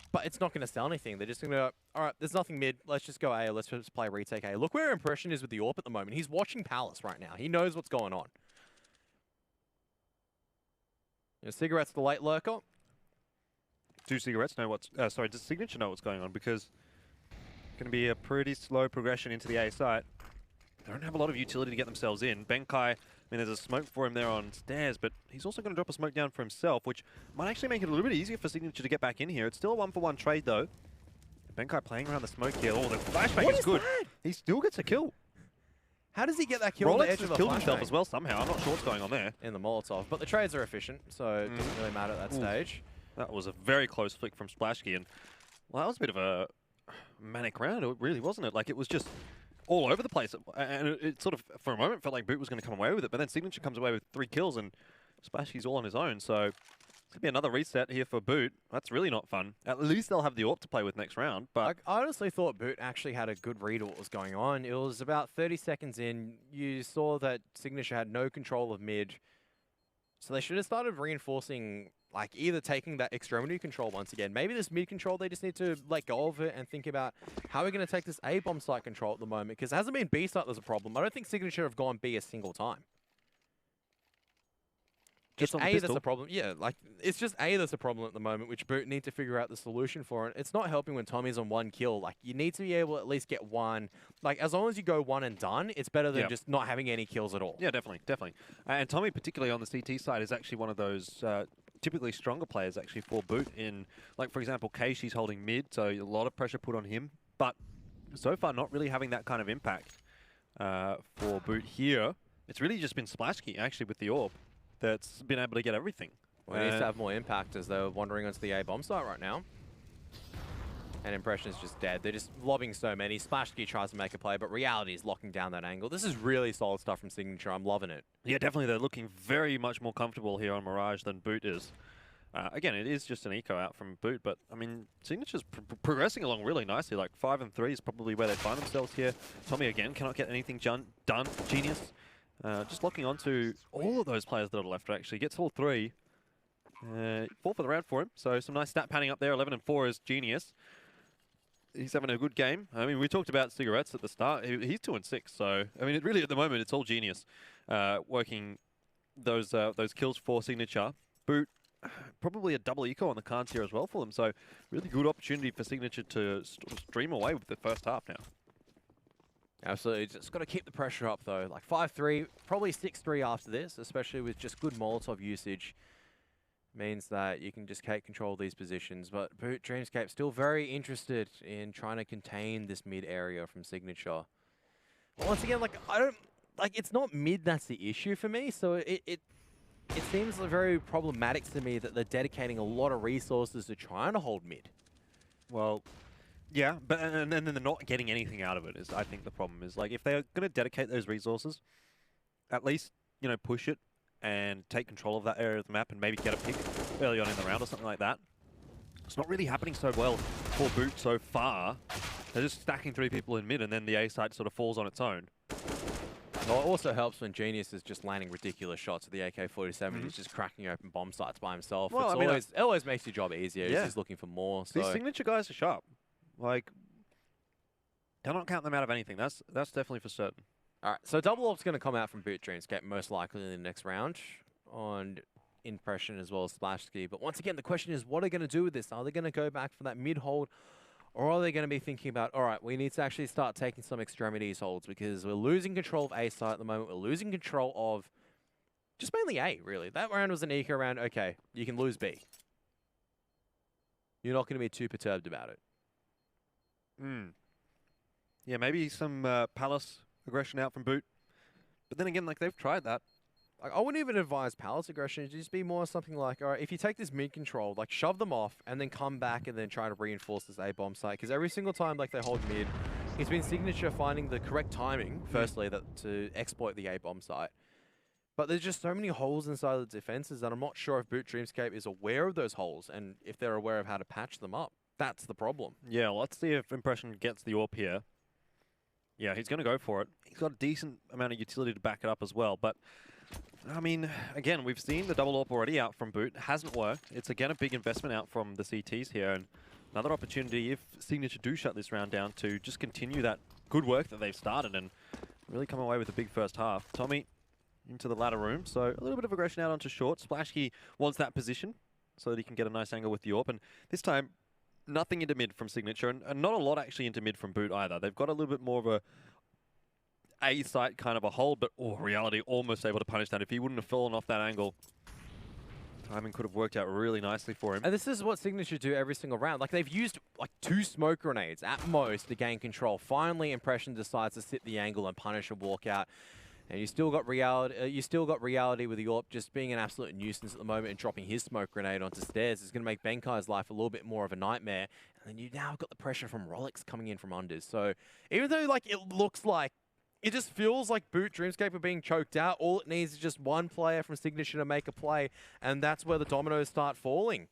But it's not going to sell anything. They're just going to go, all right, there's nothing mid. Let's just go A. Let's just play retake A. Look where Impression is with the AWP at the moment. He's watching Palace right now. He knows what's going on. You know, Cigarettes the late lurker. Do Cigarettes know what's... sorry, does Signature know what's going on? Because it's going to be a pretty slow progression into the A site. They don't have a lot of utility to get themselves in. Benkai, I mean, there's a smoke for him there on stairs, but he's also going to drop a smoke down for himself, which might actually make it a little bit easier for Signature to get back in here. It's still a 1-for-1 trade, though. Benkai playing around the smoke here. Oh, the flashbang is good. That? He still gets a kill. How does he get that kill on the edge of the killed himself as well somehow. I'm not sure what's going on there. In the Molotov. But the trades are efficient, so it doesn't really matter at that stage. That was a very close flick from Splashkey, and well, that was a bit of a manic round, it really wasn't it? Like, it was just all over the place, and it sort of, for a moment, felt like Boot was going to come away with it, but then Signature comes away with 3 kills, and Splashkey's all on his own, so it's going to be another reset here for Boot. That's really not fun. At least they'll have the AWP to play with next round, but... I honestly thought Boot actually had a good read of what was going on. It was about 30 seconds in, you saw that Signature had no control of mid, so they should have started reinforcing, like, either taking that extremity control once again. Maybe this mid control, they just need to let go of it and think about how we're going to take this A bomb site control at the moment, because it hasn't been B site that's a problem. I don't think Signature have gone B a single time. Just A that's a problem. Yeah, like, it's just A that's a problem at the moment, which Boot need to figure out the solution for. And it's not helping when Tommy's on 1 kill. Like, you need to be able to at least get 1. Like, as long as you go 1 and done, it's better than just not having any kills at all. Yeah, definitely, definitely. And Tommy, particularly on the CT side, is actually one of those typically stronger players, actually, for Boot. In, like, for example, Keish, he's holding mid, so a lot of pressure put on him. But so far, not really having that kind of impact for Boot here. It's really just been Splashkey, actually, with the AWP, that's been able to get everything. Well, he needs to have more impact as they're wandering onto the A bomb site right now. And Impression is just dead. They're just lobbing so many. Splashkey tries to make a play, but Reality is locking down that angle. This is really solid stuff from Signature. I'm loving it. Yeah, definitely. They're looking very much more comfortable here on Mirage than Boot is. Again, it is just an eco out from Boot, but, I mean, Signature's progressing along really nicely. Like, 5 and 3 is probably where they find themselves here. Tommy, again, cannot get anything done. Genius. Just locking onto all of those players that are left, actually. Gets all 3. 4 for the round for him. So some nice stat padding up there. 11 and 4 is Genius. He's having a good game. I mean, we talked about Cigarettes at the start. He's 2 and 6. So, I mean, really at the moment, it's all Genius working those kills for Signature. Boot, probably a double eco on the cards here as well for them. So, really good opportunity for Signature to stream away with the first half now. Absolutely. Just got to keep the pressure up, though. Like 5-3, probably 6-3 after this, especially with just good Molotov usage. Means that you can just take control of these positions. But Boot Dreamscape still very interested in trying to contain this mid area from Signature. Once again, like, it's not mid that's the issue for me. So it seems very problematic to me that they're dedicating a lot of resources to trying to hold mid. Well, yeah, but and then they're not getting anything out of it. Is I think the problem is like if they're going to dedicate those resources, at least push it and take control of that area of the map and maybe get a pick early on in the round or something like that. It's not really happening so well for B.O.O.T so far. They're just stacking 3 people in mid and then the A side sort of falls on its own. Well, it also helps when Genius is just landing ridiculous shots with the AK-47. He's just cracking open bomb sites by himself. Well, it always makes your job easier. Yeah. He's just looking for more. So. These signature guys are sharp. Like, do not count them out of anything. That's definitely for certain. All right, so Double Op's going to come out from B.O.O.T Dreamscape most likely in the next round on Impression as well as Splash Ski. But once again, the question is, what are they going to do with this? Are they going to go back for that mid hold? Or are they going to be thinking about, all right, we need to actually start taking some extremities holds because we're losing control of A side at the moment. We're losing control of just mainly A, really. That round was an eco round. Okay, you can lose B. You're not going to be too perturbed about it. Yeah, maybe some Palace aggression out from B.O.O.T. But then again, like, they've tried that. Like, I wouldn't even advise Palace aggression. It'd just be more something like, all right, if you take this mid control, like shove them off and then come back and then try to reinforce this A bomb site. Because every single time like they hold mid, it's been Signature finding the correct timing, firstly, to exploit the A bomb site. But there's just so many holes inside the defenses that I'm not sure if B.O.O.T Dreamscape is aware of those holes and if they're aware of how to patch them up. That's the problem. Yeah, let's see if Impression gets the AWP here. Yeah, he's going to go for it. He's got a decent amount of utility to back it up as well. But, I mean, again, we've seen the double AWP already out from B.O.O.T. It hasn't worked. It's, again, a big investment out from the CTs here. And another opportunity, if Signature do shut this round down, to just continue that good work that they've started and really come away with a big first half. Tommy into the ladder room. So a little bit of aggression out onto short. Splashkey wants that position so that he can get a nice angle with the AWP. And this time, nothing into mid from Signature, and not a lot actually into mid from B.O.O.T either. They've got a little bit more of a site kind of a hold, but Reality almost able to punish that. If he wouldn't have fallen off that angle, timing could have worked out really nicely for him. And this is what Signature do every single round. Like, they've used like 2 smoke grenades at most to gain control. Finally, Impression decides to sit the angle and punish a walkout. And you still got Reality with the AWP just being an absolute nuisance at the moment and dropping his smoke grenade onto stairs. It's going to make Benkai's life a little bit more of a nightmare. And then you now got the pressure from Rolex coming in from unders. So even though like it looks like, it just feels like B.O.O.T Dreamscape are being choked out. All it needs is just one player from Signature to make a play. And that's where the dominoes start falling.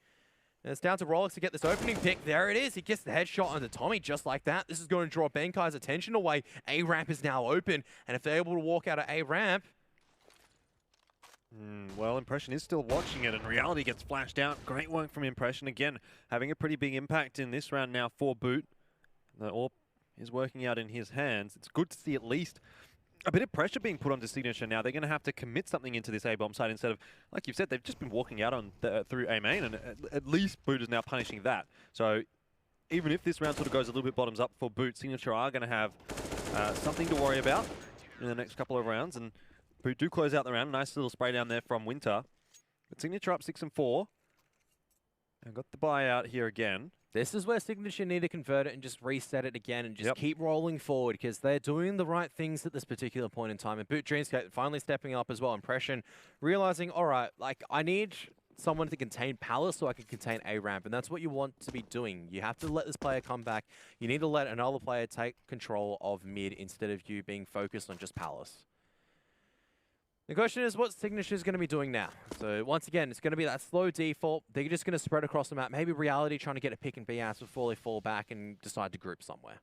And it's down to Rolex to get this opening pick. There it is. He gets the headshot onto Tommy just like that. This is going to draw Benkai's attention away. A-ramp is now open. And if they're able to walk out of A-ramp... well, Impression is still watching it, and Reality gets flashed out. Great work from Impression. Again, having a pretty big impact in this round now for B.O.O.T. The AWP is working out in his hands. It's good to see at least a bit of pressure being put onto Signature now. They're going to have to commit something into this A-bomb side instead of, like you've said, they've just been walking out on through A-main, and at least B.O.O.T is now punishing that. So even if this round sort of goes a little bit bottoms up for B.O.O.T, Signature are going to have something to worry about in the next couple of rounds, and B.O.O.T do close out the round. Nice little spray down there from Winter. But Signature up 6-4. And got the buyout here again. This is where Signature need to convert it and just reset it again and just keep rolling forward because they're doing the right things at this particular point in time. And B.O.O.T Dreamscape finally stepping up as well. Impression realizing, all right, like I need someone to contain Palace so I can contain A-ramp. And that's what you want to be doing. You have to let this player come back. You need to let another player take control of mid instead of you being focused on just Palace. The question is what Signature is going to be doing now. So once again, it's going to be that slow default. They're just going to spread across the map. Maybe Reality trying to get a pick and B out before they fall back and decide to group somewhere.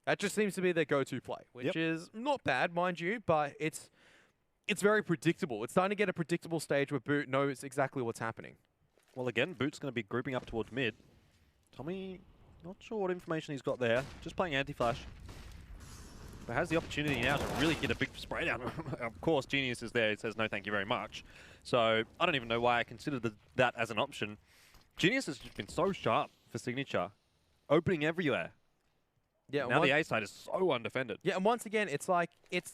That just seems to be their go-to play, which is not bad, mind you, but it's very predictable. It's starting to get a predictable stage where B.O.O.T knows exactly what's happening. Well, again, B.O.O.T's going to be grouping up towards mid. Tommy, not sure what information he's got there. Just playing anti-flash. But has the opportunity now to really get a big spray down. Of course, Genius is there. He says, no, thank you very much. So I don't even know why I considered that as an option. Genius has just been so sharp for Signature. Opening everywhere. Yeah. Now the A side is so undefended. Yeah, and once again, it's like, it's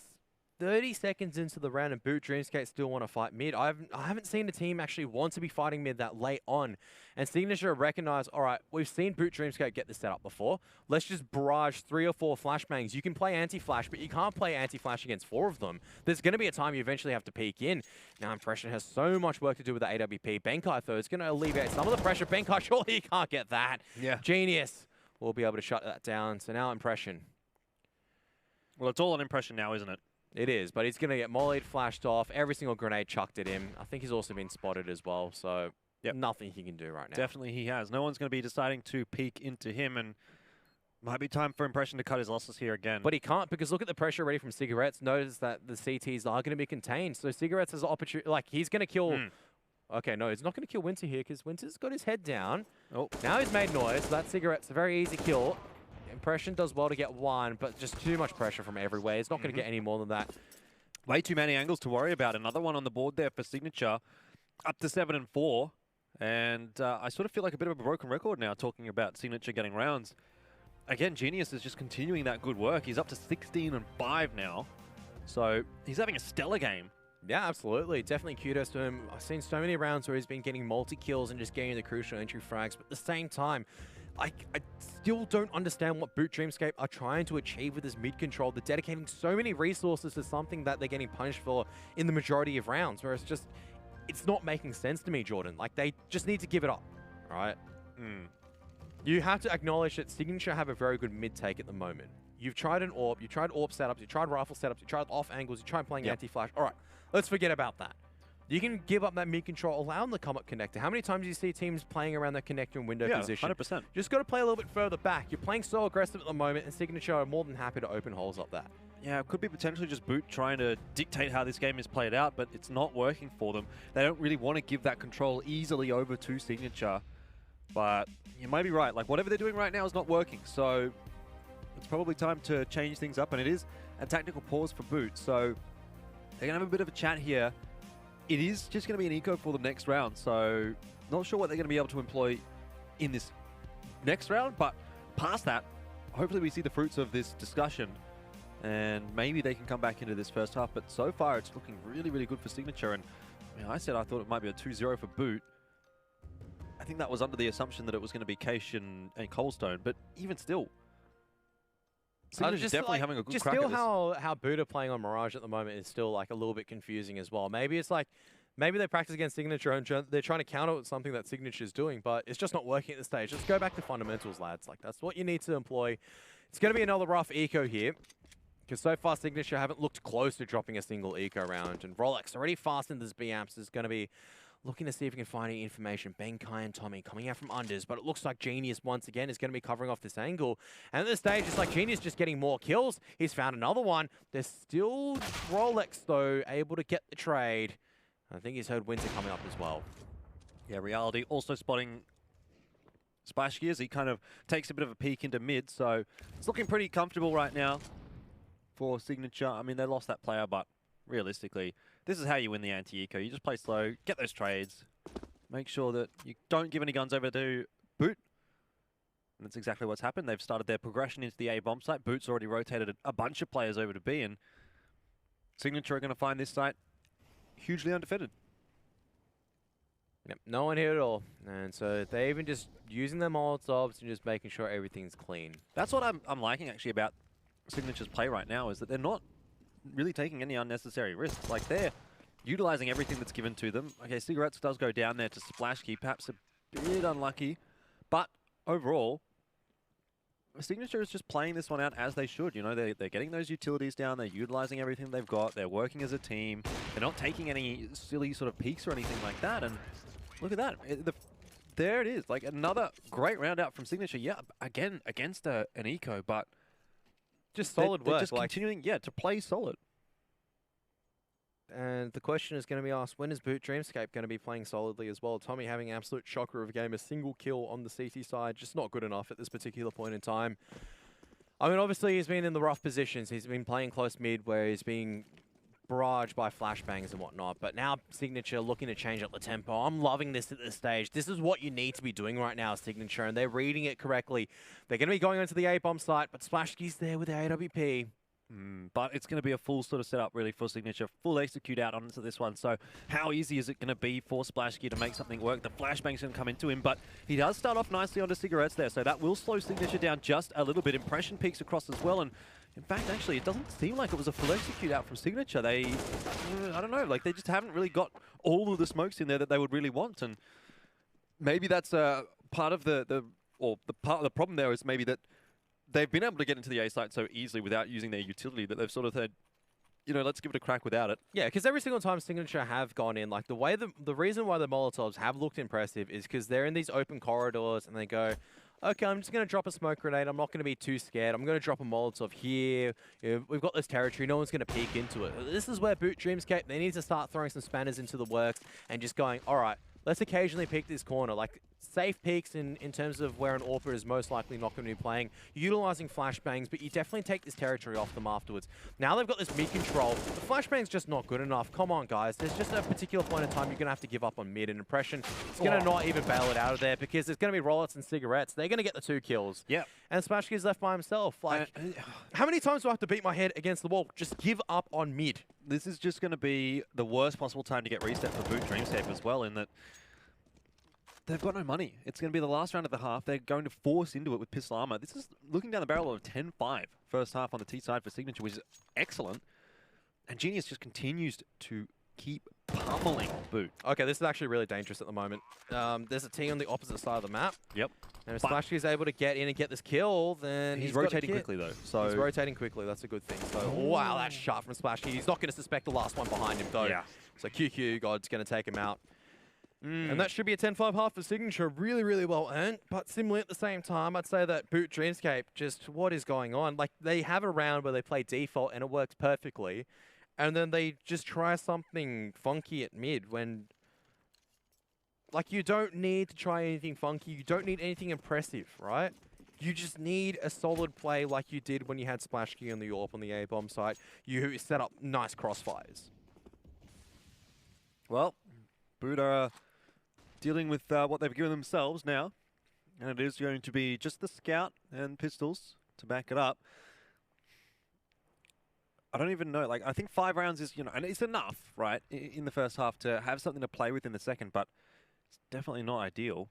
30 seconds into the round and B.O.O.T Dreamscape still want to fight mid. I haven't seen a team actually want to be fighting mid that late on. And Signature recognize, all right, we've seen B.O.O.T Dreamscape get this set up before. Let's just barrage 3 or 4 flashbangs. You can play anti-flash, but you can't play anti-flash against 4 of them. There's going to be a time you eventually have to peek in. Now Impression has so much work to do with the AWP. Benkai, though, is going to alleviate some of the pressure. Benkai, surely he can't get that. Yeah. Genius will be able to shut that down. So now Impression. Well, it's all on Impression now, isn't it? It is, but he's going to get mollied, flashed off, every single grenade chucked at him. I think he's also been spotted as well, so nothing he can do right now. Definitely he has. No one's going to be deciding to peek into him, and might be time for Impression to cut his losses here again. But he can't, because look at the pressure already from Cigarettes. Notice that the CTs are going to be contained, so Cigarettes has an opportunity. Like, he's going to kill... Okay, no, he's not going to kill Winter here, because Winter's got his head down. Oh. Now he's made noise, so that Cigarette's a very easy kill. Impression does well to get one, but just too much pressure from everywhere. He's not going to get any more than that. Way too many angles to worry about. Another one on the board there for Signature, up to 7 and 4. And I sort of feel like a bit of a broken record now talking about Signature getting rounds. Again, Genius is just continuing that good work. He's up to 16 and 5 now. So he's having a stellar game. Yeah, absolutely. Definitely kudos to him. I've seen so many rounds where he's been getting multi-kills and just getting the crucial entry frags. But at the same time, I still don't understand what B.O.O.T Dreamscape are trying to achieve with this mid control. They're dedicating so many resources to something that they're getting punished for in the majority of rounds, where it's not making sense to me, Jordan. Like, they just need to give it up, right? You have to acknowledge that Signature have a very good mid take at the moment. You've tried an AWP, you've tried AWP setups, you've tried rifle setups, you've tried off angles, you've tried playing anti-flash. All right, let's forget about that. You can give up that mid control, allow them to come up connector. How many times do you see teams playing around that connector and window position? 100%. Just got to play a little bit further back. You're playing so aggressive at the moment, and Signature are more than happy to open holes up there. Yeah, it could be potentially just B.O.O.T trying to dictate how this game is played out, but it's not working for them. They don't really want to give that control easily over to Signature. But you might be right. Like, whatever they're doing right now is not working. So it's probably time to change things up, and it is a tactical pause for B.O.O.T. So they're going to have a bit of a chat here. It is just going to be an eco for the next round, so not sure what they're going to be able to employ in this next round, but past that, hopefully we see the fruits of this discussion, and maybe they can come back into this first half, but so far it's looking really, really good for Signature, and I said I thought it might be a 2-0 for B.O.O.T. I think that was under the assumption that it was going to be Keish and Coldstone, but even still, Signature's definitely having a good crack at this. How B.O.O.T are playing on Mirage at the moment is still like a little bit confusing as well. Maybe it's like, maybe they practice against Signature and they're trying to counter with something that Signature's doing, but it's just not working at this stage. Just go back to fundamentals, lads. Like, that's what you need to employ. It's going to be another rough eco here, because so far Signature haven't looked close to dropping a single eco round, and Rolex already fast in this B-Amps is going to be looking to see if we can find any information. Benkai and Tommy coming out from unders, but it looks like Genius once again is going to be covering off this angle. And at this stage, it's like Genius just getting more kills. He's found another one. There's still Rolex, though, able to get the trade. I think he's heard Winter coming up as well. Yeah, Reality also spotting Splashky as he kind of takes a bit of a peek into mid, so it's looking pretty comfortable right now for Signature. I mean, they lost that player, but realistically, this is how you win the anti-eco. You just play slow, get those trades, make sure that you don't give any guns over to B.O.O.T. And that's exactly what's happened. They've started their progression into the A bomb site. B.O.O.T's already rotated a bunch of players over to B, and Signature are going to find this site hugely undefended. Yep, no one here at all. And so they're even just using their Molotovs and just making sure everything's clean. That's what I'm liking actually about Signature's play right now, is that they're not really taking any unnecessary risks. Like, they're utilizing everything that's given to them. Okay, Cigarettes does go down there to Splashky, perhaps a bit unlucky, but overall, Signature is just playing this one out as they should. You know, they're getting those utilities down, they're utilizing everything they've got, they're working as a team, they're not taking any silly sort of peaks or anything like that, and look at that. There it is, like another great round out from Signature. Yeah, again, against an eco, but just solid work. Just continuing, to play solid. And the question is going to be asked, when is B.O.O.T Dreamscape going to be playing solidly as well? Tommy having an absolute shocker of a game, a single kill on the CT side, just not good enough at this particular point in time. I mean, obviously he's been in the rough positions. He's been playing close mid where he's being barraged by flashbangs and whatnot, but now Signature looking to change up the tempo. I'm loving this at this stage. This is what you need to be doing right now, Signature, and they're reading it correctly. They're going to be going onto the A-bomb site, but Splashky's there with the AWP. But it's going to be a full sort of setup really for Signature, full execute out onto this one. So how easy is it going to be for Splashkey to make something work? The flashbang's going to come into him, but he does start off nicely onto Cigarettes there, so that will slow Signature down just a little bit. Impression peaks across as well, and in fact, actually, it doesn't seem like it was a full execute out from Signature. They, I don't know, like they just haven't really got all of the smokes in there that they would really want, and maybe that's part of the problem there is maybe that they've been able to get into the A site so easily without using their utility that they've sort of said, you know, let's give it a crack without it. Yeah, because every single time Signature have gone in, like the reason why the Molotovs have looked impressive is because they're in these open corridors and they go, okay, I'm just going to drop a smoke grenade. I'm not going to be too scared. I'm going to drop a Molotov here. You know, we've got this territory. No one's going to peek into it. This is where B.O.O.T Dreamscape, they need to start throwing some spanners into the works and just going, all right, let's occasionally peek this corner. Like, safe peeks in terms of where an AWPer is most likely not going to be playing, utilizing flashbangs, but you definitely take this territory off them afterwards. Now they've got this mid control. The flashbang's just not good enough. Come on, guys. There's just a particular point in time you're going to have to give up on mid. And Impression is going to not even bail it out of there because there's going to be Rollets and Cigarettes. They're going to get the 2 kills. Yeah. And Splashkey's left by himself. Like, how many times do I have to beat my head against the wall? Just give up on mid. This is just going to be the worst possible time to get reset for B.O.O.T Dreamscape as well, in that they've got no money. It's going to be the last round of the half. They're going to force into it with pistol armor. This is looking down the barrel of 10-5 first half on the T side for Signature, which is excellent. And Genius just continues to keep pummeling B.O.O.T. Okay, this is actually really dangerous at the moment. There's a T on the opposite side of the map. Yep. And if Splashkey is able to get in and get this kill, then he's rotating quickly though. So he's rotating quickly. That's a good thing. So wow, that shot from Splashkey. He's not going to suspect the last one behind him though. Yeah. So QQ God's going to take him out. And that should be a 10-5 half for Signature. Really, really well earned. But similarly at the same time, I'd say that B.O.O.T Dreamscape, just what is going on? Like, they have a round where they play default and it works perfectly. And then they just try something funky at mid when, like, you don't need to try anything funky. You don't need anything impressive, right? You just need a solid play like you did when you had Splashkey on the AWP on the A-bomb site. You set up nice crossfires. Well, B.O.O.T are dealing with what they've given themselves now. And it is going to be just the scout and pistols to back it up. I don't even know. Like, I think 5 rounds is, you know, and it's enough, right, in the first half to have something to play with in the second, but it's definitely not ideal.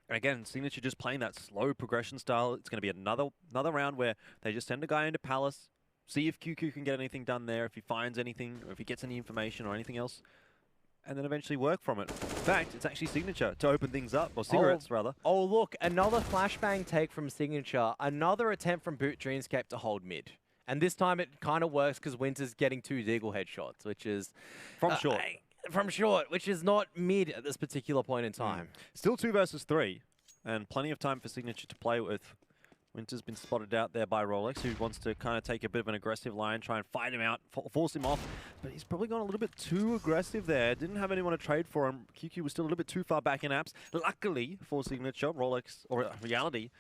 And again, Signature just playing that slow progression style. It's going to be another round where they just send a guy into Palace, see if QQ can get anything done there, if he finds anything, or if he gets any information or anything else, and then eventually work from it. In fact, it's actually Signature to open things up, or Cigarettes, rather. Oh, look, another flashbang take from Signature. Another attempt from B.O.O.T Dreamscape to hold mid. And this time it kind of works because Winter's getting 2 Deagle headshots, which is... From short. From short, which is not mid at this particular point in time. Still 2 versus 3, and plenty of time for Signature to play with. Winter's been spotted out there by Rolex, who wants to kind of take a bit of an aggressive line, try and fight him out, force him off. But he's probably gone a little bit too aggressive there. Didn't have anyone to trade for him. QQ was still a little bit too far back in apps. Luckily for Signature, Rolex, or Reality,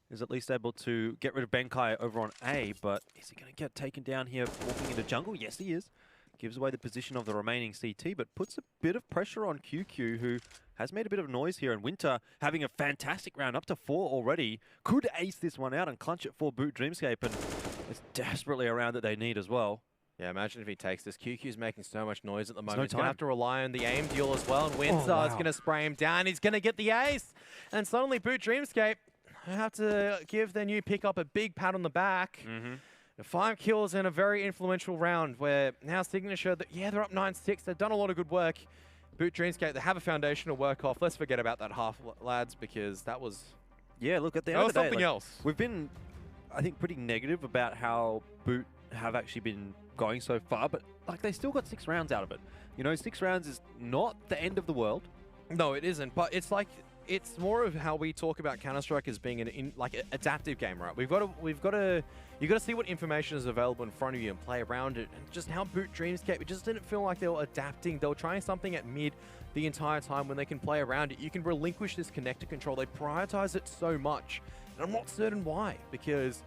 is at least able to get rid of Benkai over on A, but is he going to get taken down here walking into jungle? Yes, he is. Gives away the position of the remaining CT, but puts a bit of pressure on QQ, who has made a bit of noise here. And Winter, having a fantastic round, up to 4 already, could ace this one out and clutch it for B.O.O.T Dreamscape, and it's desperately a round that they need as well. Yeah, imagine if he takes this. QQ's making so much noise at the moment. No He's going to have to rely on the aim duel as well, and Winter is going to spray him down. He's going to get the ace, and suddenly B.O.O.T Dreamscape have to give their new pickup a big pat on the back. 5 kills in a very influential round where now Signature, they're up 9-6. They've done a lot of good work. B.O.O.T Dreamscape, they have a foundation to work off. Let's forget about that half, lads, because that was... Yeah, look, at the end of the day, something else. We've been, I think, pretty negative about how B.O.O.T have actually been going so far, but like they still got 6 rounds out of it. You know, 6 rounds is not the end of the world. No, it isn't, but it's like... It's more of how we talk about Counter-Strike as being an adaptive game, right? You got to see what information is available in front of you and play around it. And just how B.O.O.T Dreamscape, it just didn't feel like they were adapting. They were trying something at mid the entire time when they can play around it. You can relinquish this connector control. They prioritize it so much. And I'm not certain why, because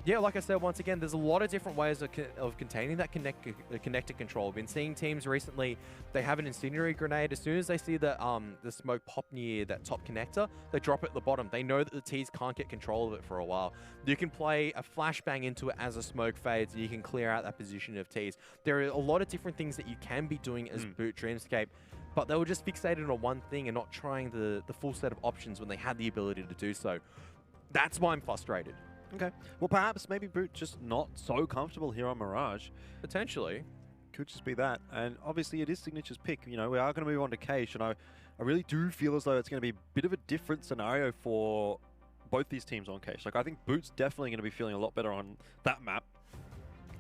Yeah, like I said, once again, there's a lot of different ways of containing that connected control. We've been seeing teams recently, they have an incendiary grenade. As soon as they see the smoke pop near that top connector, they drop it at the bottom. They know that the T's can't get control of it for a while. You can play a flashbang into it as a smoke fades, and you can clear out that position of T's. There are a lot of different things that you can be doing as B.O.O.T Dreamscape, but they were just fixated on one thing and not trying the full set of options when they had the ability to do so. That's why I'm frustrated. Okay. Well, perhaps maybe B.O.O.T just not so comfortable here on Mirage. Potentially. Could just be that. And obviously it is Signature's pick. You know, we are going to move on to Keish, and I really do feel as though it's going to be a bit of a different scenario for both these teams on Keish. Like, I think B.O.O.T's definitely going to be feeling a lot better on that map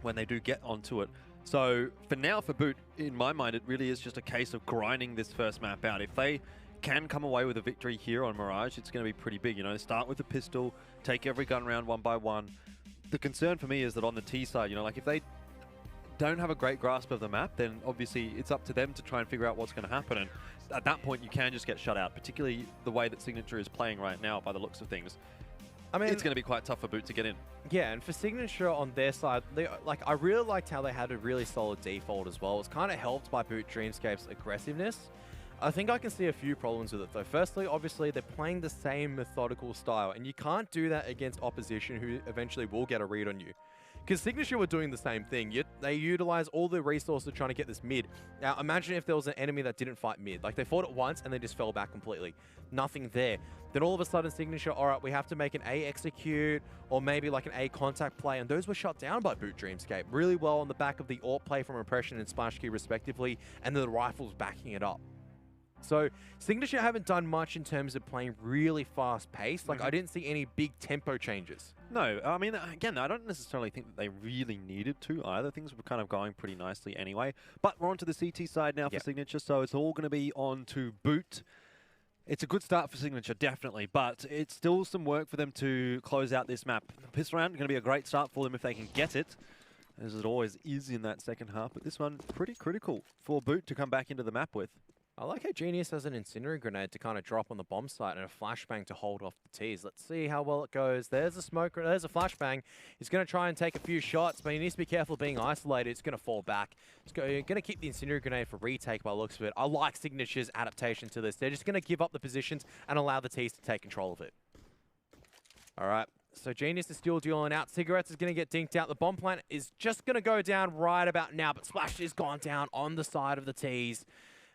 when they do get onto it. So for now, for B.O.O.T, in my mind, it really is just a case of grinding this first map out. If they can come away with a victory here on Mirage, it's going to be pretty big. You know, start with the pistol, take every gun round one by one. The concern for me is that on the T side, you know, like if they don't have a great grasp of the map, then obviously it's up to them to try and figure out what's going to happen. And at that point, you can just get shut out, particularly the way that Signature is playing right now by the looks of things. I mean, it's going to be quite tough for B.O.O.T to get in. Yeah, and for Signature on their side, I really liked how they had a really solid default as well. It's kind of helped by B.O.O.T Dreamscape's aggressiveness. I think I can see a few problems with it though. Firstly, obviously, they're playing the same methodical style, and you can't do that against opposition who eventually will get a read on you. Because Signature were doing the same thing. They utilize all the resources trying to get this mid. Now, imagine if there was an enemy that didn't fight mid. Like, they fought it once and they just fell back completely. Nothing there. Then all of a sudden, Signature, all right, we have to make an A execute or maybe like an A contact play, and those were shut down by B.O.O.T Dreamscape really well on the back of the AWP play from Impression and Splash Key respectively, and the rifles backing it up. So Signature haven't done much in terms of playing really fast paced. Like, I didn't see any big tempo changes. No, I mean, again, I don't necessarily think that they really needed to either. Things were kind of going pretty nicely anyway. But we're on to the CT side now for Signature, so it's all going to be on to B.O.O.T. It's a good start for Signature, definitely, but it's still some work for them to close out this map. Pistol round is going to be a great start for them if they can get it, as it always is in that second half. But this one, pretty critical for B.O.O.T to come back into the map with. I like how Genius has an incendiary grenade to kind of drop on the bomb site and a flashbang to hold off the T's. Let's see how well it goes. There's a smoke, there's a flashbang. He's going to try and take a few shots, but he needs to be careful being isolated. It's going to fall back. It's going to keep the incendiary grenade for retake by the looks of it. I like Signature's adaptation to this. They're just going to give up the positions and allow the T's to take control of it. All right. So Genius is still dealing out. Cigarettes is going to get dinked out. The bomb plant is just going to go down right about now, but Splash has gone down on the side of the T's.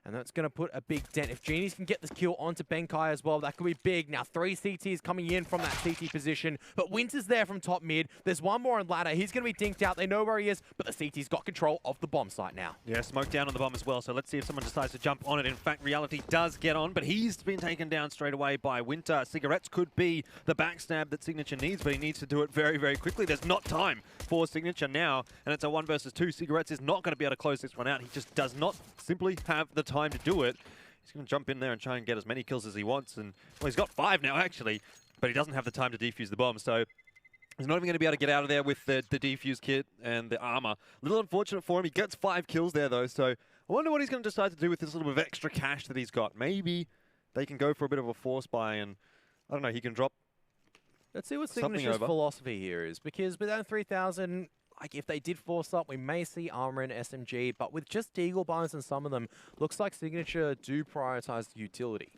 And that's going to put a big dent. If Genius can get this kill onto Benkai as well, that could be big. Now, 3 CTs coming in from that CT position. But Winter's there from top mid. There's one more on ladder. He's going to be dinked out. They know where he is, but the CT's got control of the bomb site now. Yeah, smoke down on the bomb as well. So let's see if someone decides to jump on it. In fact, Reality does get on, but he's been taken down straight away by Winter. Cigarettes could be the backstab that Signature needs, but he needs to do it very, very quickly. There's not time for Signature now, and it's a 1 versus 2. Cigarettes is not going to be able to close this one out. He just does not simply have the time to do it. He's going to jump in there and try and get as many kills as he wants. And well, he's got 5 now, actually, but he doesn't have the time to defuse the bomb. So he's not even going to be able to get out of there with the defuse kit and the armor. A little unfortunate for him. He gets 5 kills there, though. So I wonder what he's going to decide to do with this little bit of extra cash that he's got. Maybe they can go for a bit of a force buy and, I don't know, he can drop. Let's see what Signature's philosophy here is. Because with that 3,000... like, if they did force up, we may see armor and SMG, but with just Deagle Bones and some of them, looks like Signature do prioritize the utility.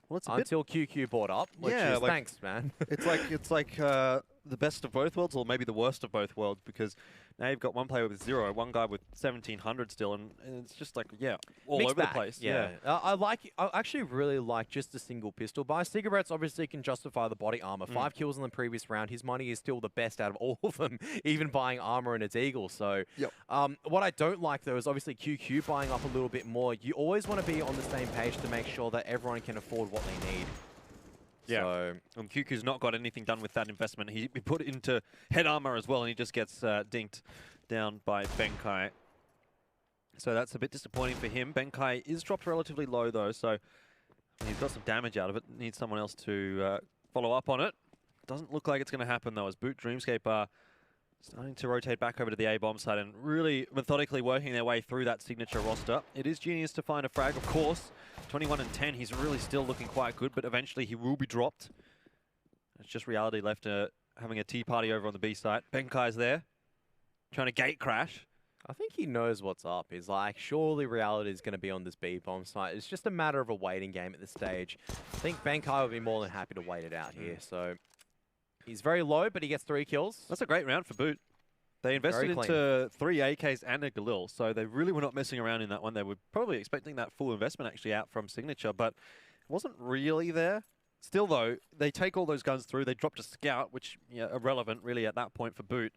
Well, it's until QQ bought up, which is, like, thanks, man. It's like the best of both worlds, or maybe the worst of both worlds, because now you've got one player with 0, one guy with 1,700 still, and it's just like, yeah, all mixed over back. the place. Yeah. I actually really like just a single pistol buy. Cigarettes obviously can justify the body armor. 5 kills in the previous round. His money is still the best out of all of them, even buying armor and its Eagle. So what I don't like, though, is obviously QQ buying up a little bit more. You always want to be on the same page to make sure that everyone can afford what they need. Yeah, so, and QQ's not got anything done with that investment. He put it into head armor as well, and he just gets dinked down by Benkai. So that's a bit disappointing for him. Benkai is dropped relatively low, though, so he's got some damage out of it. Needs someone else to follow up on it. Doesn't look like it's going to happen, though, as B.O.O.T Dreamscape are starting to rotate back over to the A-bomb side and really methodically working their way through that Signature roster. It is Genius to find a frag, of course. 21 and 10, he's really still looking quite good, but eventually he will be dropped. It's just Reality left to having a tea party over on the B site. Benkai's there, trying to gate crash. I think he knows what's up. He's like, surely reality is going to be on this B-bomb site. It's just a matter of a waiting game at this stage. I think Benkai would be more than happy to wait it out here. So he's very low, but he gets 3 kills. That's a great round for Boot. They invested into 3 AKs and a Galil, so they really were not messing around in that one. They were probably expecting that full investment actually out from Signature, but it wasn't really there. Still, though, they take all those guns through. They dropped a scout, which irrelevant really at that point for Boot.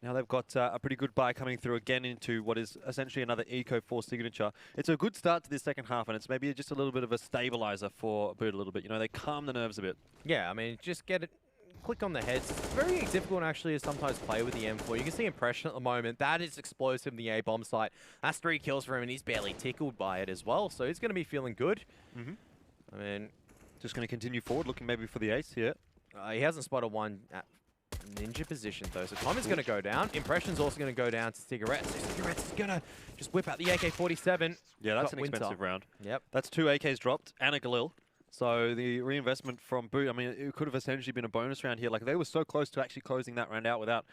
Now they've got a pretty good buy coming through again into what is essentially another eco for Signature. It's a good start to this second half, and it's maybe just a little bit of a stabilizer for Boot a little bit. You know, they calm the nerves a bit. Yeah, I mean, just get it, click on the heads. It's very difficult actually to sometimes play with the M4. You can see Impression at the moment. That is explosive in the A-bomb site. That's 3 kills for him, and he's barely tickled by it as well, so he's going to be feeling good. I mean, just going to continue forward, looking maybe for the ace here. He hasn't spotted one at ninja position though, so Tommy's going to go down. Impression's also going to go down to Cigarettes. So Cigarettes is going to just whip out the AK-47. Yeah, that's an expensive round. Yep. That's 2 AKs dropped and a Galil. So the reinvestment from Boot, I mean, it could have essentially been a bonus round here. Like, they were so close to actually closing that round out without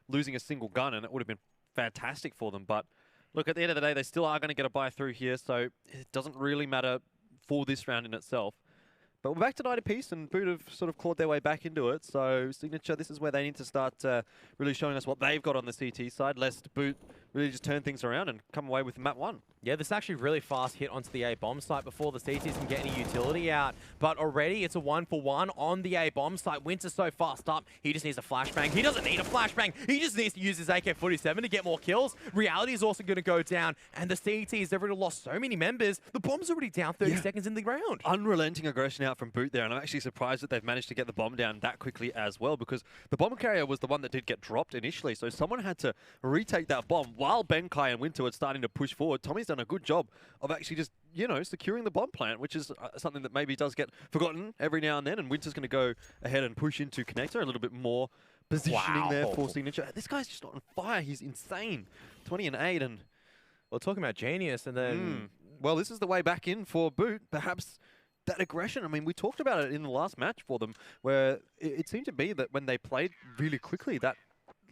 losing a single gun, and it would have been fantastic for them. But look, at the end of the day, they still are going to get a buy through here, so it doesn't really matter for this round in itself. But we're back to 9 apiece, and Boot have sort of clawed their way back into it. So Signature, this is where they need to start really showing us what they've got on the CT side, lest Boot really just turn things around and come away with map 1. Yeah, this actually really fast hit onto the A-bomb site before the CTs can get any utility out. But already it's a 1-for-1 on the A-bomb site. Winter's so fast up, he just needs a flashbang. He doesn't need a flashbang. He just needs to use his AK-47 to get more kills. Reality is also going to go down. And the CTs, they've already lost so many members. The bomb's already down 30 seconds in the ground. Unrelenting aggression out from Boot there. And I'm actually surprised that they've managed to get the bomb down that quickly as well, because the bomb carrier was the one that did get dropped initially. So someone had to retake that bomb while Benkai and Winter were starting to push forward. Tommy's done a good job of actually just, you know, securing the bomb plant, which is something that maybe does get forgotten every now and then. And Winter's going to go ahead and push into Connector a little bit more positioning there for Signature. This guy's just on fire. He's insane. 20 and 8. And well, talking about genius, and then well, this is the way back in for Boot. Perhaps that aggression. I mean, we talked about it in the last match for them, where it seemed to be that when they played really quickly, that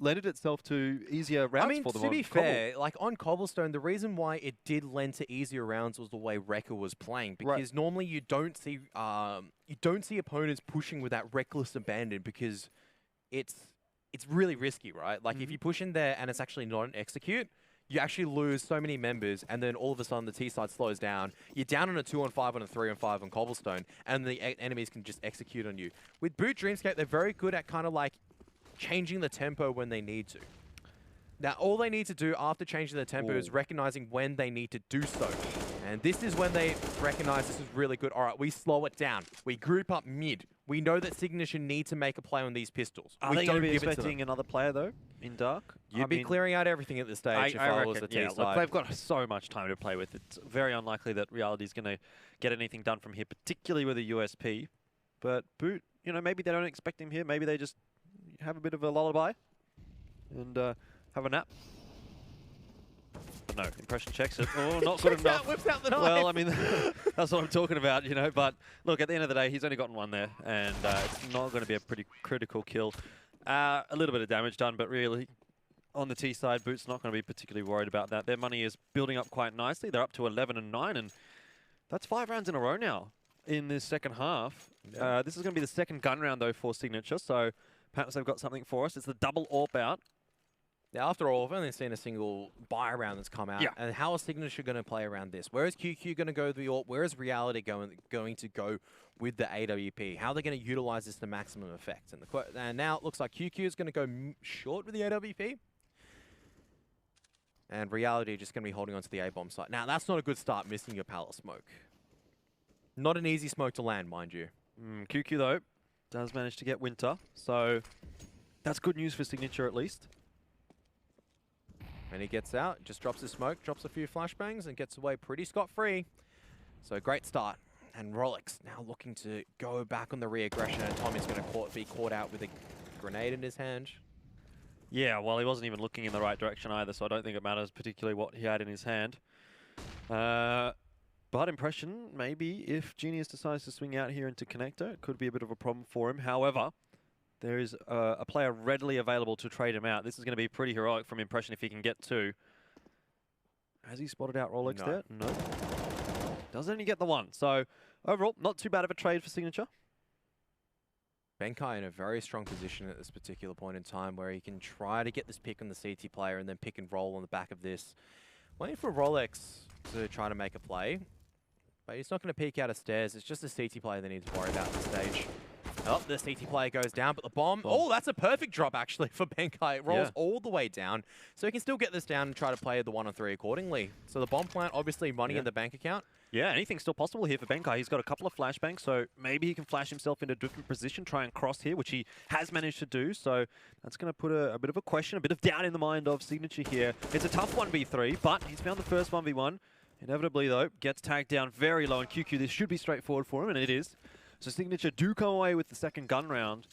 lended itself to easier rounds for them. To be fair, like on Cobblestone, the reason why it did lend to easier rounds was the way Wrecker was playing. Because normally you don't see opponents pushing with that reckless abandon, because it's really risky, right? Like if you push in there and it's actually not an execute, you actually lose so many members, and then all of a sudden the T side slows down. You're down on a 2-on-5 and a 3-on-5 on Cobblestone, and the enemies can just execute on you. With Boot Dreamscape, they're very good at kind of like changing the tempo when they need to. Now, all they need to do after changing the tempo is recognizing when they need to do so. And this is when they recognize this is really good. All right, we slow it down. We group up mid. We know that Signature need to make a play on these pistols. Are they going to be expecting another player, though, in Dark? You'd be clearing out everything at this stage if I was the T side. Look, they've got so much time to play with. It's very unlikely that Reality is going to get anything done from here, particularly with a USP. But Boot, you know, maybe they don't expect him here. Maybe they just have a bit of a lullaby and have a nap. But no, Impression checks it. Oh, not good enough. Whips out the knife. Well, I mean, that's what I'm talking about, you know. But look, at the end of the day, he's only gotten one there, and it's not going to be a pretty critical kill. A little bit of damage done, but really, on the T side, Boot's not going to be particularly worried about that. Their money is building up quite nicely. They're up to 11 and 9, and that's 5 rounds in a row now in this second half. This is going to be the second gun round, though, for Signature, so perhaps they've got something for us. It's the double AWP out. Now, after all, I've only seen a single buy round that's come out. Yeah. And how is Signature going to play around this? Where is QQ going to go with the AWP? Where is Reality going to go with the AWP? How are they going to utilize this to maximum effect? And now it looks like QQ is going to go short with the AWP. And Reality just going to be holding on to the A-bomb site. Now, that's not a good start, missing your pallet smoke. Not an easy smoke to land, mind you. QQ, though, does manage to get Winter, so that's good news for Signature at least. And he gets out, just drops his smoke, drops a few flashbangs, and gets away pretty scot-free. So great start. And Rolex now looking to go back on the re-aggression, and Tommy's going to be caught out with a grenade in his hand. Yeah, well, he wasn't even looking in the right direction either, so I don't think it matters particularly what he had in his hand. But Impression, maybe if Genius decides to swing out here into Connector, it could be a bit of a problem for him. However, there is a player readily available to trade him out. This is going to be pretty heroic from Impression if he can get 2. Has he spotted out Rolex there? No. Does only get the 1. So overall, not too bad of a trade for Signature. B.O.O.T in a very strong position at this particular point in time where he can try to get this pick on the CT player and then pick and roll on the back of this. Waiting for Rolex to try to make a play. But he's not going to peek out of stairs. It's just a CT player they need to worry about at this stage. Oh, the CT player goes down, but the bomb... Oh, that's a perfect drop, actually, for B.O.O.T. It rolls all the way down. So he can still get this down and try to play the 1 on 3 accordingly. So the bomb plant, obviously money in the bank account. Yeah, anything's still possible here for B.O.O.T. He's got a couple of flashbangs, so maybe he can flash himself into a different position, try and cross here, which he has managed to do. So that's going to put a bit of a question, a bit of doubt in the mind of Signature here. It's a tough 1v3, but he's found the first 1v1. Inevitably, though, gets tagged down very low, and QQ, this should be straightforward for him, and it is. So Signature do come away with the second gun round.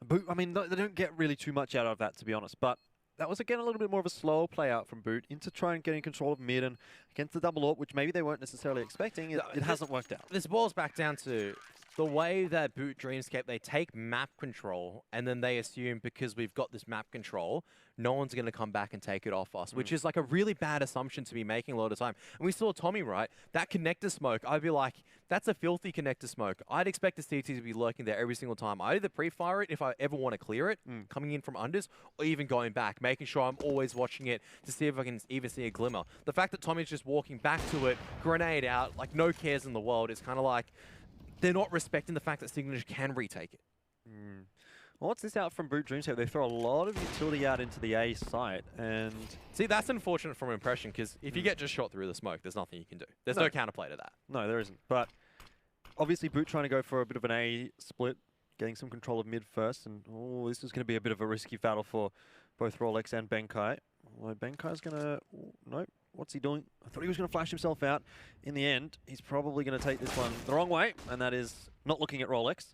B.O.O.T, I mean, they don't get really too much out of that, to be honest, but that was, again, a little bit more of a slow play out from B.O.O.T into trying getting control of mid and against the double AWP, which maybe they weren't necessarily expecting. It hasn't worked out. This boils back down to the way that B.O.O.T Dreamscape, they take map control and then they assume because we've got this map control, no one's going to come back and take it off us, which is like a really bad assumption to be making a lot of the time. And we saw Tommy, right? That connector smoke, I'd be like, that's a filthy connector smoke. I'd expect the CT to be lurking there every single time. I either pre-fire it if I ever want to clear it, coming in from unders, or even going back, making sure I'm always watching it to see if I can even see a glimmer. The fact that Tommy's just walking back to it, grenade out, like no cares in the world, is kind of like, they're not respecting the fact that Signature can retake it. Well, what's this out from B.O.O.T Dreamscape? They throw a lot of utility out into the A site, and... See, that's unfortunate from Impression, because if you get just shot through the smoke, there's nothing you can do. There's no counterplay to that. No, there isn't. But obviously, B.O.O.T trying to go for a bit of an A split, getting some control of mid first, and this is going to be a bit of a risky battle for both Rolex and B.O.O.T. Well, B.O.O.T's going to... Nope. What's he doing? I thought he was going to flash himself out. In the end, he's probably going to take this one the wrong way, and that is not looking at Rolex.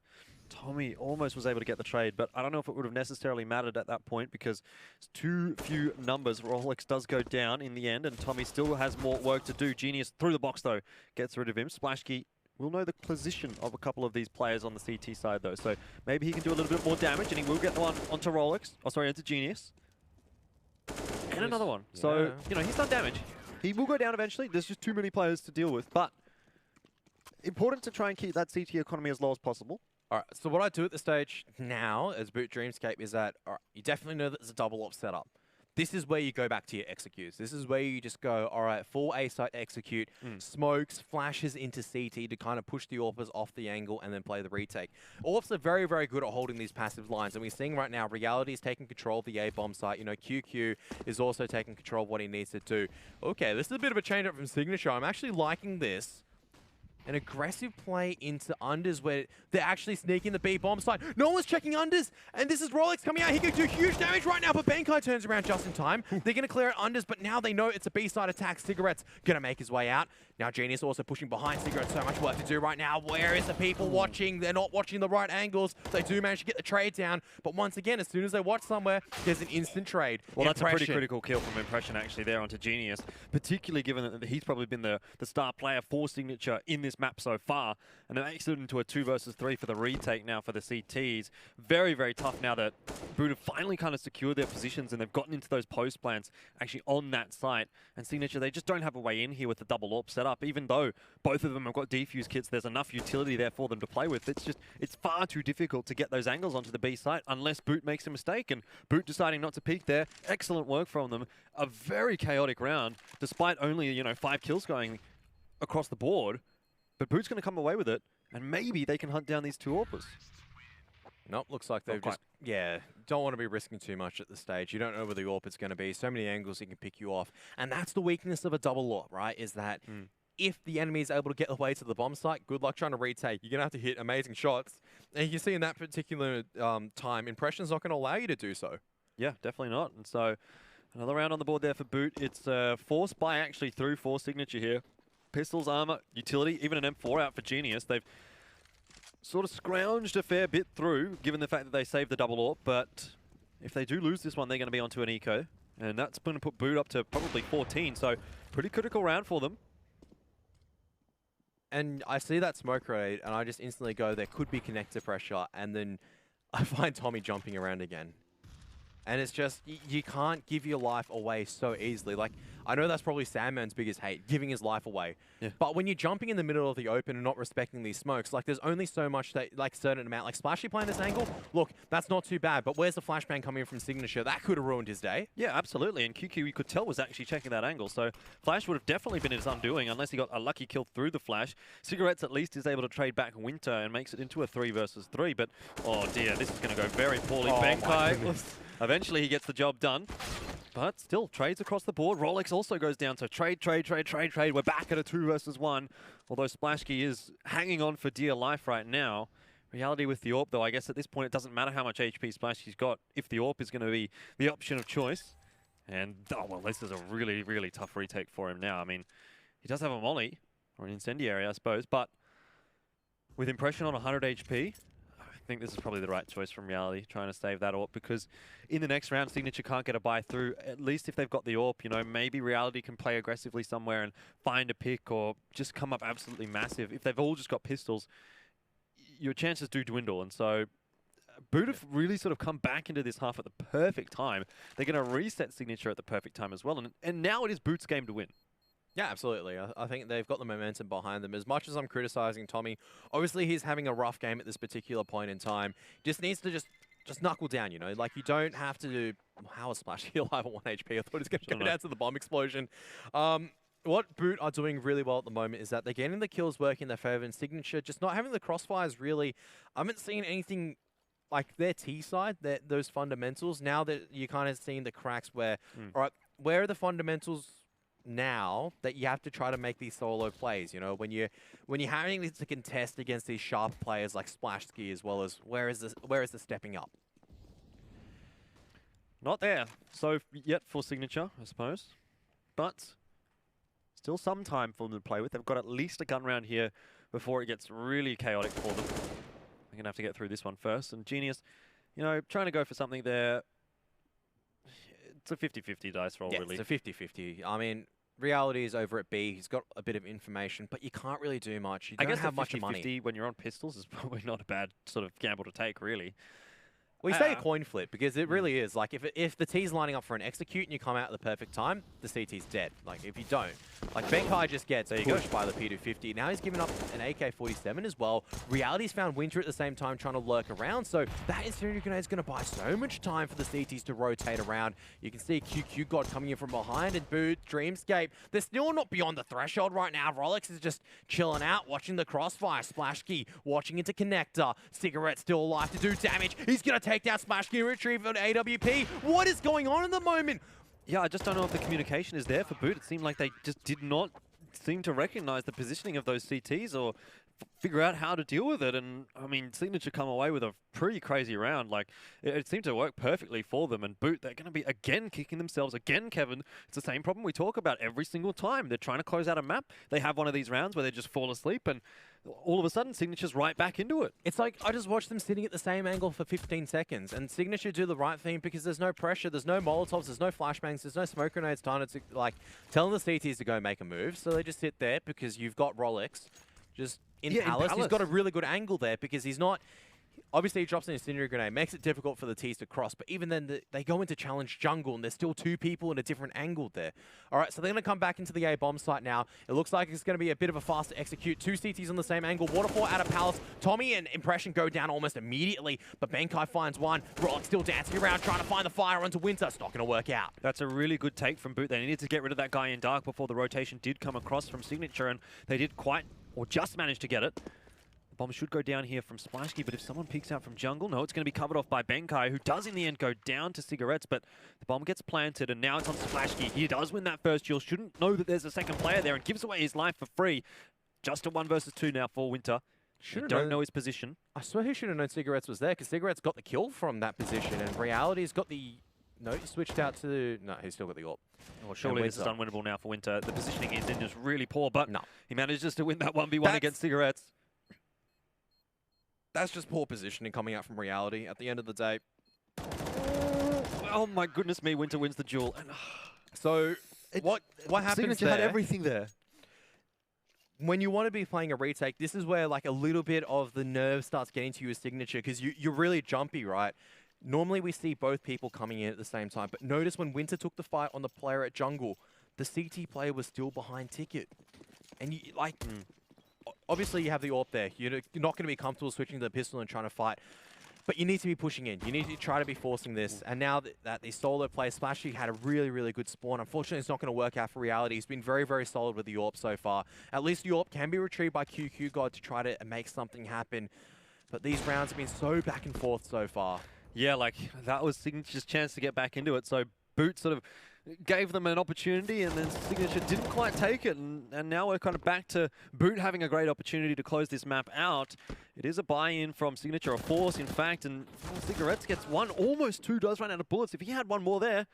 Tommy almost was able to get the trade, but I don't know if it would have necessarily mattered at that point because it's too few numbers. Rolex does go down in the end, and Tommy still has more work to do. Genius through the box, though, gets rid of him. Splashkey will know the position of a couple of these players on the CT side, though, so maybe he can do a little bit more damage, and he will get the one onto Rolex. Oh, sorry, onto Genius. And another one. Yeah. So, you know, he's done damage. He will go down eventually. There's just too many players to deal with, but important to try and keep that CT economy as low as possible. All right, so what I do at this stage now as B.O.O.T Dreamscape is that, all right, you definitely know that there's a double AWP setup. This is where you go back to your executes. This is where you just go, all right, full A site execute, smokes, flashes into CT to kind of push the AWPers off the angle and then play the retake. AWPs are very, very good at holding these passive lines. And we're seeing right now, Reality is taking control of the A bomb site. You know, QQ is also taking control of what he needs to do. Okay, this is a bit of a change up from Signature. I'm actually liking this. An aggressive play into unders where they're actually sneaking the B bomb side. No one's checking unders, and this is Rolex coming out. He can do huge damage right now, but B.O.O.T turns around just in time. They're going to clear out unders, but now they know it's a B side attack. Cigarette's going to make his way out. Now Genius also pushing behind Cigarette. So much work to do right now. Where is the people watching? They're not watching the right angles. They do manage to get the trade down, but once again, as soon as they watch somewhere, there's an instant trade. Well, that's a pretty critical kill from Impression actually there onto Genius, particularly given that he's probably been the star player for Signature in this map so far, and it makes it into a 2 versus 3 for the retake now for the CTs. Very, very tough now that B.O.O.T have finally kind of secured their positions and they've gotten into those post plants actually on that site, and Signature, they just don't have a way in here with the double AWP setup, even though both of them have got defuse kits. There's enough utility there for them to play with. It's far too difficult to get those angles onto the B site unless B.O.O.T makes a mistake, and B.O.O.T deciding not to peek there. Excellent work from them. A very chaotic round, despite only, you know, 5 kills going across the board. But B.O.O.T's going to come away with it, and maybe they can hunt down these 2 AWPers. Nope, looks like they've just, don't want to be risking too much at this stage. You don't know where the AWP is going to be. So many angles he can pick you off. And that's the weakness of a double AWP, right? Is that if the enemy is able to get away to the bomb site, good luck trying to retake. You're going to have to hit amazing shots. And you can see in that particular time, Impression's not going to allow you to do so. Yeah, definitely not. And so another round on the board there for B.O.O.T. It's forced by actually through for Signature here. Pistols, armor, utility, even an M4 out for Genius. They've sort of scrounged a fair bit through, given the fact that they saved the double AWP, but if they do lose this one, they're going to be onto an eco, and that's going to put B.O.O.T up to probably 14, so pretty critical round for them. And I see that smoke raid, and I just instantly go, there could be connector pressure, and then I find Tommy jumping around again. And it's just, you can't give your life away so easily. Like, I know that's probably Sandman's biggest hate, giving his life away. Yeah. But when you're jumping in the middle of the open and not respecting these smokes, like, there's only so much that, like, certain amount. Like, Splashy playing this angle, look, that's not too bad. But where's the flashbang coming in from Signature? That could have ruined his day. Yeah, absolutely. And QQ, you could tell, was actually checking that angle. So Flash would have definitely been his undoing unless he got a lucky kill through the Flash. Cigarettes at least is able to trade back Winter and makes it into a 3 versus 3. But, oh dear, this is going to go very poorly. Oh, Benkai, eventually he gets the job done. But still, trades across the board. Rolex also goes down. So trade. We're back at a 2 versus 1. Although Splashkey is hanging on for dear life right now. Reality with the AWP, though, I guess at this point it doesn't matter how much HP Splashkey's got if the AWP is going to be the option of choice. And, oh, well, this is a really, really tough retake for him now. I mean, he does have a molly, or an incendiary, I suppose, but with impression on 100 HP, I think this is probably the right choice from Reality, trying to save that AWP, because in the next round, Signature can't get a buy through. At least if they've got the AWP, you know, maybe Reality can play aggressively somewhere and find a pick or just come up absolutely massive. If they've all just got pistols, your chances do dwindle. And so B.O.O.T have really sort of come back into this half at the perfect time. They're going to reset Signature at the perfect time as well. And now it is B.O.O.T's game to win. Yeah, absolutely. I think they've got the momentum behind them. As much as I'm criticizing Tommy, obviously he's having a rough game at this particular point in time. Just needs to just knuckle down, you know? Like, you don't have to do... How is Splash alive at 1 HP? I thought he was going to go down to the bomb explosion. What B.O.O.T are doing really well at the moment is that they're getting the kills working in their favor, and Signature just not having the crossfires really... I haven't seen anything like their T side, those fundamentals. Now that you're kind of seeing the cracks where, all right, where are the fundamentals now that you have to try to make these solo plays, you know, when you're having to contest against these sharp players like Splashkey, as well as where is the stepping up? Not there. So yet for Signature, I suppose. But still some time for them to play with. They've got at least a gun round here before it gets really chaotic for them. They're going to have to get through this one first. And Genius, you know, trying to go for something there. It's a 50-50 dice roll, really. It's a 50-50. I mean, Reality is over at B. He's got a bit of information, but you can't really do much. You don't have much money. 50-50 when you're on pistols is probably not a bad sort of gamble to take, really. Well, you say a coin flip, because it really is. Like, if the T's lining up for an execute and you come out at the perfect time, the CT's dead. Like, if you don't. Like, Benkai just gets pushed by the P250. Now he's given up an AK-47 as well. Reality's found Winter at the same time trying to lurk around, so that incendiary grenade is going to buy so much time for the CTs to rotate around. You can see QQ God coming in from behind, and B.O.O.T, Dreamscape, they're still not beyond the threshold right now. Rolex is just chilling out, watching the crossfire. Splashkey watching into Connector. Cigarette still alive to do damage. He's going to take down Splashkey and retrieve an AWP. What is going on in the moment? Yeah, I just don't know if the communication is there for B.O.O.T. It seemed like they just did not seem to recognize the positioning of those CTs or figure out how to deal with it. And, I mean, Signature come away with a pretty crazy round. Like, it seemed to work perfectly for them. And B.O.O.T, they're going to be, again, kicking themselves. Again, Kevin, it's the same problem we talk about every single time. They're trying to close out a map. They have one of these rounds where they just fall asleep, and all of a sudden, Signature's right back into it. It's like, I just watched them sitting at the same angle for 15 seconds, and Signature do the right thing because there's no pressure, there's no Molotovs, there's no flashbangs, there's no smoke grenades time to, like, telling the CTs to go make a move. So they just sit there because you've got Rolex just in Palace. He's got a really good angle there because he's not... Obviously, he drops an incendiary grenade, makes it difficult for the T's to cross, but even then, they go into challenge jungle, and there's still 2 people in a different angle there. All right, so they're going to come back into the A bomb site now. It looks like it's going to be a bit of a faster execute. 2 CTs on the same angle. Waterfall out of Palace. Tommy and Impression go down almost immediately, but Benkai finds one. Rolex still dancing around, trying to find the fire onto Winter. It's not going to work out. That's a really good take from B.O.O.T. They needed to get rid of that guy in dark before the rotation did come across from Signature, and they did quite, or just managed to get it. Bomb should go down here from Splashkey, but if someone peeks out from jungle, no, it's going to be covered off by Benkai, who does in the end go down to Cigarettes, but the bomb gets planted, and now it's on Splashkey. He does win that first kill, shouldn't know that there's a second player there, and gives away his life for free. Just a 1 versus 2 now for Winter. Don't know his position. I swear he should have known Cigarettes was there, because Cigarettes got the kill from that position, and Reality's got the... No, he switched out to... No, he's still got the AWP. Well, surely this is unwinnable now for Winter. The positioning is in just really poor, but he manages to win that 1v1 against Cigarettes. That's just poor positioning coming out from Reality at the end of the day. Oh my goodness me, Winter wins the duel. And, so what happens Signature there? had everything there. when you want to be playing a retake, this is where like a little bit of the nerve starts getting to you as Signature, because you're really jumpy, right? Normally we see both people coming in at the same time, but notice when Winter took the fight on the player at jungle, the CT player was still behind Ticket. And you like, obviously you have the AWP there. You're not going to be comfortable switching to the pistol and trying to fight. But you need to be pushing in. You need to try to be forcing this. And now that the solo play, Splashy had a really, really good spawn. Unfortunately, it's not going to work out for reality. He's been very, very solid with the AWP so far. At least the AWP can be retrieved by QQ God to try to make something happen. But these rounds have been so back and forth so far. Yeah, like that was Signature's chance to get back into it. So B.O.O.T sort of gave them an opportunity, and then Signature didn't quite take it, and now we're kind of back to B.O.O.T having a great opportunity to close this map out. It is a buy-in from Signature, a force, in fact, and Cigarettes gets one, almost two, does run out of bullets. If he had one more there,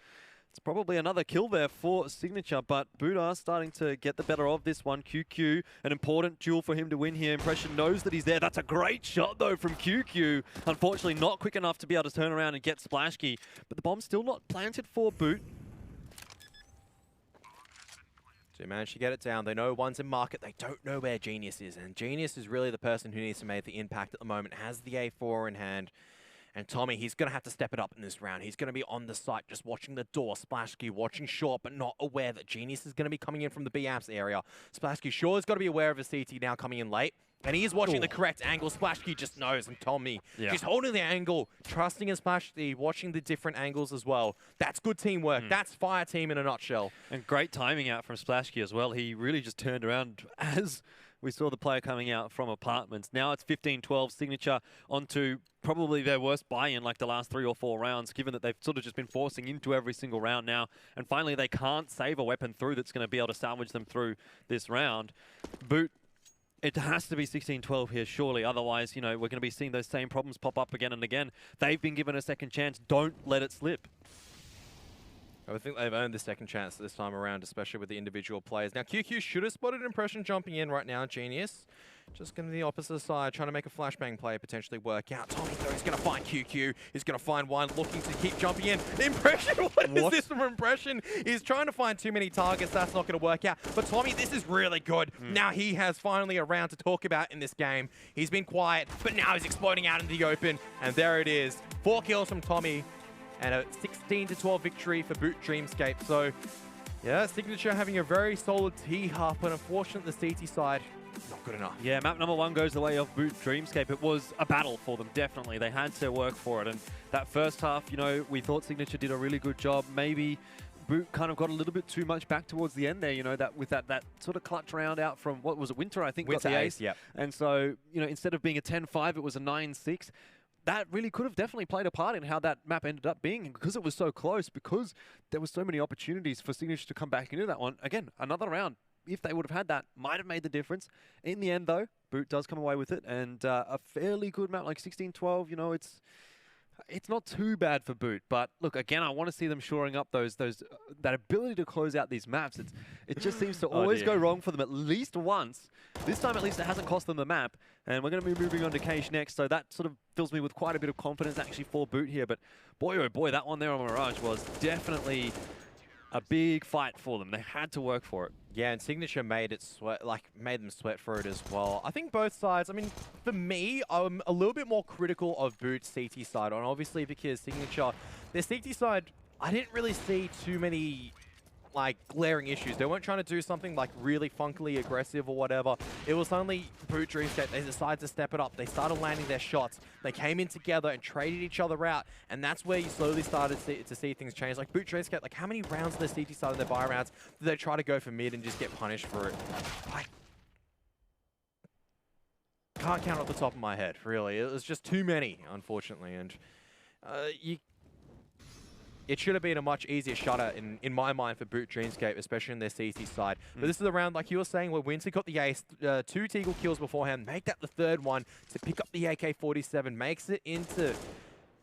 it's probably another kill there for Signature, but B.O.O.T are starting to get the better of this one. QQ, an important duel for him to win here. Impression knows that he's there. That's a great shot, though, from QQ. Unfortunately, not quick enough to be able to turn around and get Splashkey, but the bomb's still not planted for B.O.O.T. So they managed to get it down. They know one's in market. They don't know where Genius is. And Genius is really the person who needs to make the impact at the moment. Has the A4 in hand. And Tommy, he's going to have to step it up in this round. He's going to be on the site, just watching the door. Splashkey watching short, but not aware that Genius is going to be coming in from the B-Amps area. Splashkey sure has got to be aware of his CT now coming in late. And he is watching the correct angle. Splashkey just knows, and Tommy just holding the angle, trusting in Splashkey, watching the different angles as well. That's good teamwork. That's Fire Team in a nutshell. And great timing out from Splashkey as well. He really just turned around as we saw the player coming out from Apartments. Now it's 15-12, Signature onto probably their worst buy-in like the last 3 or 4 rounds, given that they've sort of just been forcing into every single round now. And finally, they can't save a weapon through that's going to be able to salvage them through this round. B.O.O.T, it has to be 16-12 here, surely. Otherwise, you know, we're going to be seeing those same problems pop up again and again. They've been given a second chance. Don't let it slip. I think they've earned the second chance this time around, especially with the individual players. Now, QQ should have spotted Impression jumping in right now. Genius just going to the opposite side, trying to make a flashbang play potentially work out. Tommy, though, he's going to find QQ. He's going to find one, looking to keep jumping in. Impression, what is this from Impression? He's trying to find too many targets. That's not going to work out. But Tommy, this is really good. Now he has finally a round to talk about in this game. He's been quiet, but now he's exploding out in the open. And there it is. 4 kills from Tommy. And a 16-12 victory for B.O.O.T Dreamscape. So, yeah, Signature having a very solid T-half, but unfortunately the CT side, not good enough. Yeah, map number 1 goes the way of B.O.O.T Dreamscape. It was a battle for them, definitely. They had to work for it. And that first half, you know, we thought Signature did a really good job. Maybe B.O.O.T kind of got a little bit too much back towards the end there, you know, that with that sort of clutch round out from, what was it, Winter, I think, Winter got the ace. Yep. And so, you know, instead of being a 10-5, it was a 9-6. That really could have definitely played a part in how that map ended up being. And because it was so close, because there were so many opportunities for Signature to come back into that one, again, another round, if they would have had that, might have made the difference. In the end, though, B.O.O.T does come away with it. And a fairly good map, like 16-12, you know, it's not too bad for B.O.O.T, but look, again, I want to see them shoring up that ability to close out these maps. It just seems to always go wrong for them at least once. This time, at least, it hasn't cost them the map. And we're going to be moving on to Cage next, so that sort of fills me with quite a bit of confidence actually for B.O.O.T here. But boy, oh boy, that one there on Mirage was definitely a big fight for them. They had to work for it. Yeah, and Signature made them sweat for it as well. I think both sides, I mean, for me, I'm a little bit more critical of B.O.O.T's CT side, and obviously because Signature, their CT side, I didn't really see too many like glaring issues. They weren't trying to do something like really funkily aggressive or whatever. It was only B.O.O.T Dreamscape. They decided to step it up. They started landing their shots. They came in together and traded each other out. And that's where you slowly started to see things change. Like B.O.O.T Dreamscape, like how many rounds of their CT side of their buy rounds did they try to go for mid and just get punished for it? I can't count off the top of my head, really. It was just too many, unfortunately. And it should have been a much easier shutter in my mind for B.O.O.T Dreamscape, especially in their CT side. But this is a round, like you were saying, where Winter got the ace, 2 Teagle kills beforehand, make that the 3rd one to pick up the AK-47, makes it into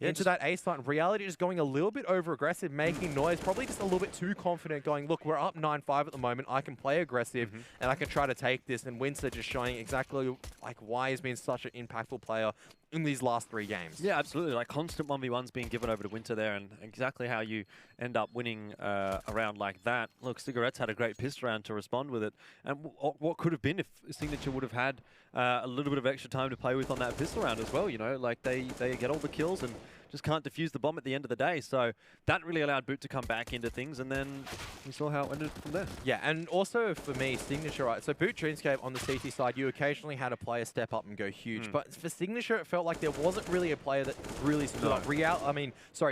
that ace site. Reality just going a little bit over-aggressive, making noise, probably just a little bit too confident, going, look, we're up 9-5 at the moment, I can play aggressive, and I can try to take this. And Winter just showing exactly like why he's been such an impactful player in these last 3 games. Yeah, absolutely. Like constant 1v1s being given over to Winter there, and exactly how you end up winning a round like that. Look, Cigarettes had a great pistol round to respond with it. And what could have been if Signature would have had a little bit of extra time to play with on that pistol round as well, you know? Like they get all the kills and just can't defuse the bomb at the end of the day. So that really allowed B.O.O.T to come back into things, and then we saw how it ended from there. Yeah, and also for me, Signature, right? So B.O.O.T Dreamscape on the CT side, you occasionally had a player step up and go huge. But for Signature, it felt like there wasn't really a player that really stood up.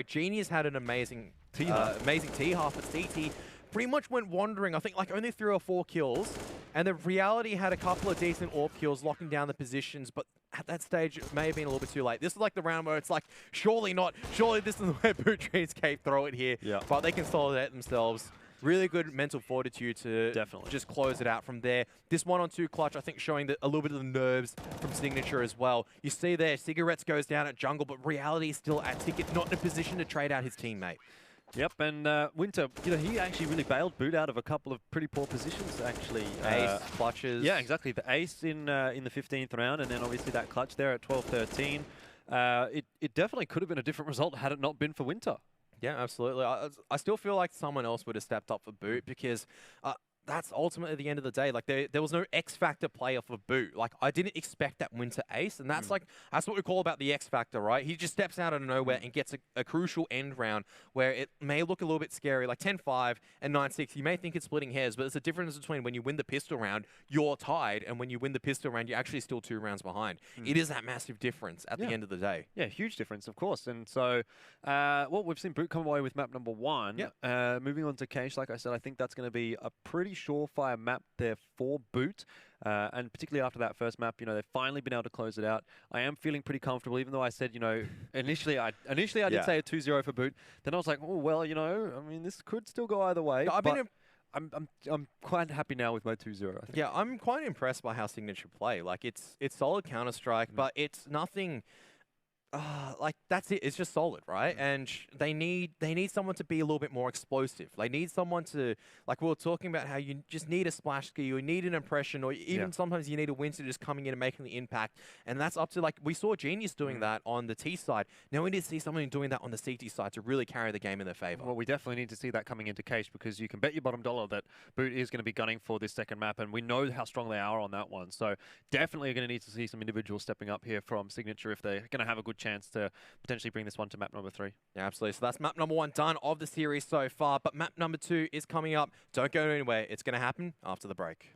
Genius had an amazing T-half, but CT pretty much went wandering. I think like only 3 or 4 kills. And then Reality had a couple of decent AWP kills locking down the positions, but at that stage, it may have been a little bit too late. This is like the round where it's like, surely not. Surely this is where B.O.O.T Dreamscape throw it here. Yeah. But they consolidate themselves. Really good mental fortitude to just close it out from there. This 1-on-2 clutch, I think, showing a little bit of the nerves from Signature as well. You see there, Cigarettes goes down at jungle, but Reality is still at ticket, not in a position to trade out his teammate. Yep, and Winter, you know, he actually really bailed B.O.O.T out of a couple of pretty poor positions, actually. Ace, clutches. Yeah, exactly. The ace in the 15th round, and then obviously that clutch there at 12-13. It definitely could have been a different result had it not been for Winter. Yeah, absolutely. I still feel like someone else would have stepped up for B.O.O.T because that's ultimately at the end of the day. Like there was no X Factor player for B.O.O.T. Like I didn't expect that Winter ace, and that's that's what we call about the X Factor, right? He just steps out of nowhere and gets a crucial end round where it may look a little bit scary, like 10-5 and 9-6. You may think it's splitting hairs, but there's a difference between when you win the pistol round, you're tied, and when you win the pistol round, you're actually still 2 rounds behind. It is that massive difference at the end of the day. Yeah, huge difference, of course. And so, well, we've seen B.O.O.T come away with map number 1. Yep. Moving on to Cage, like I said, I think that's going to be a pretty surefire map there for B.O.O.T. And particularly after that first map, you know, they've finally been able to close it out. I am feeling pretty comfortable, even though I said, you know, initially I did say a 2-0 for B.O.O.T. Then I was like, oh, well, you know, I mean, this could still go either way. I'm quite happy now with my 2-0. I think. Yeah, I'm quite impressed by how Signature play. Like it's solid Counter-Strike, but it's nothing. Like that's it. It's just solid, right? And they need someone to be a little bit more explosive. They need someone to, like we were talking about, how you just need a splash skill, you need an impression, or even sometimes you need a Winter just coming in and making the impact. And that's up to, like, we saw Genius doing that on the T side. Now we need to see someone doing that on the CT side to really carry the game in their favor. Well, we definitely need to see that coming into Cage, because you can bet your bottom dollar that B.O.O.T is going to be gunning for this second map, and we know how strong they are on that one. So definitely going to need to see some individuals stepping up here from Signature if they're going to have a good chance to potentially bring this one to map number 3. Yeah, absolutely. So that's map number 1 done of the series so far, but map number 2 is coming up. Don't go anywhere. It's going to happen after the break.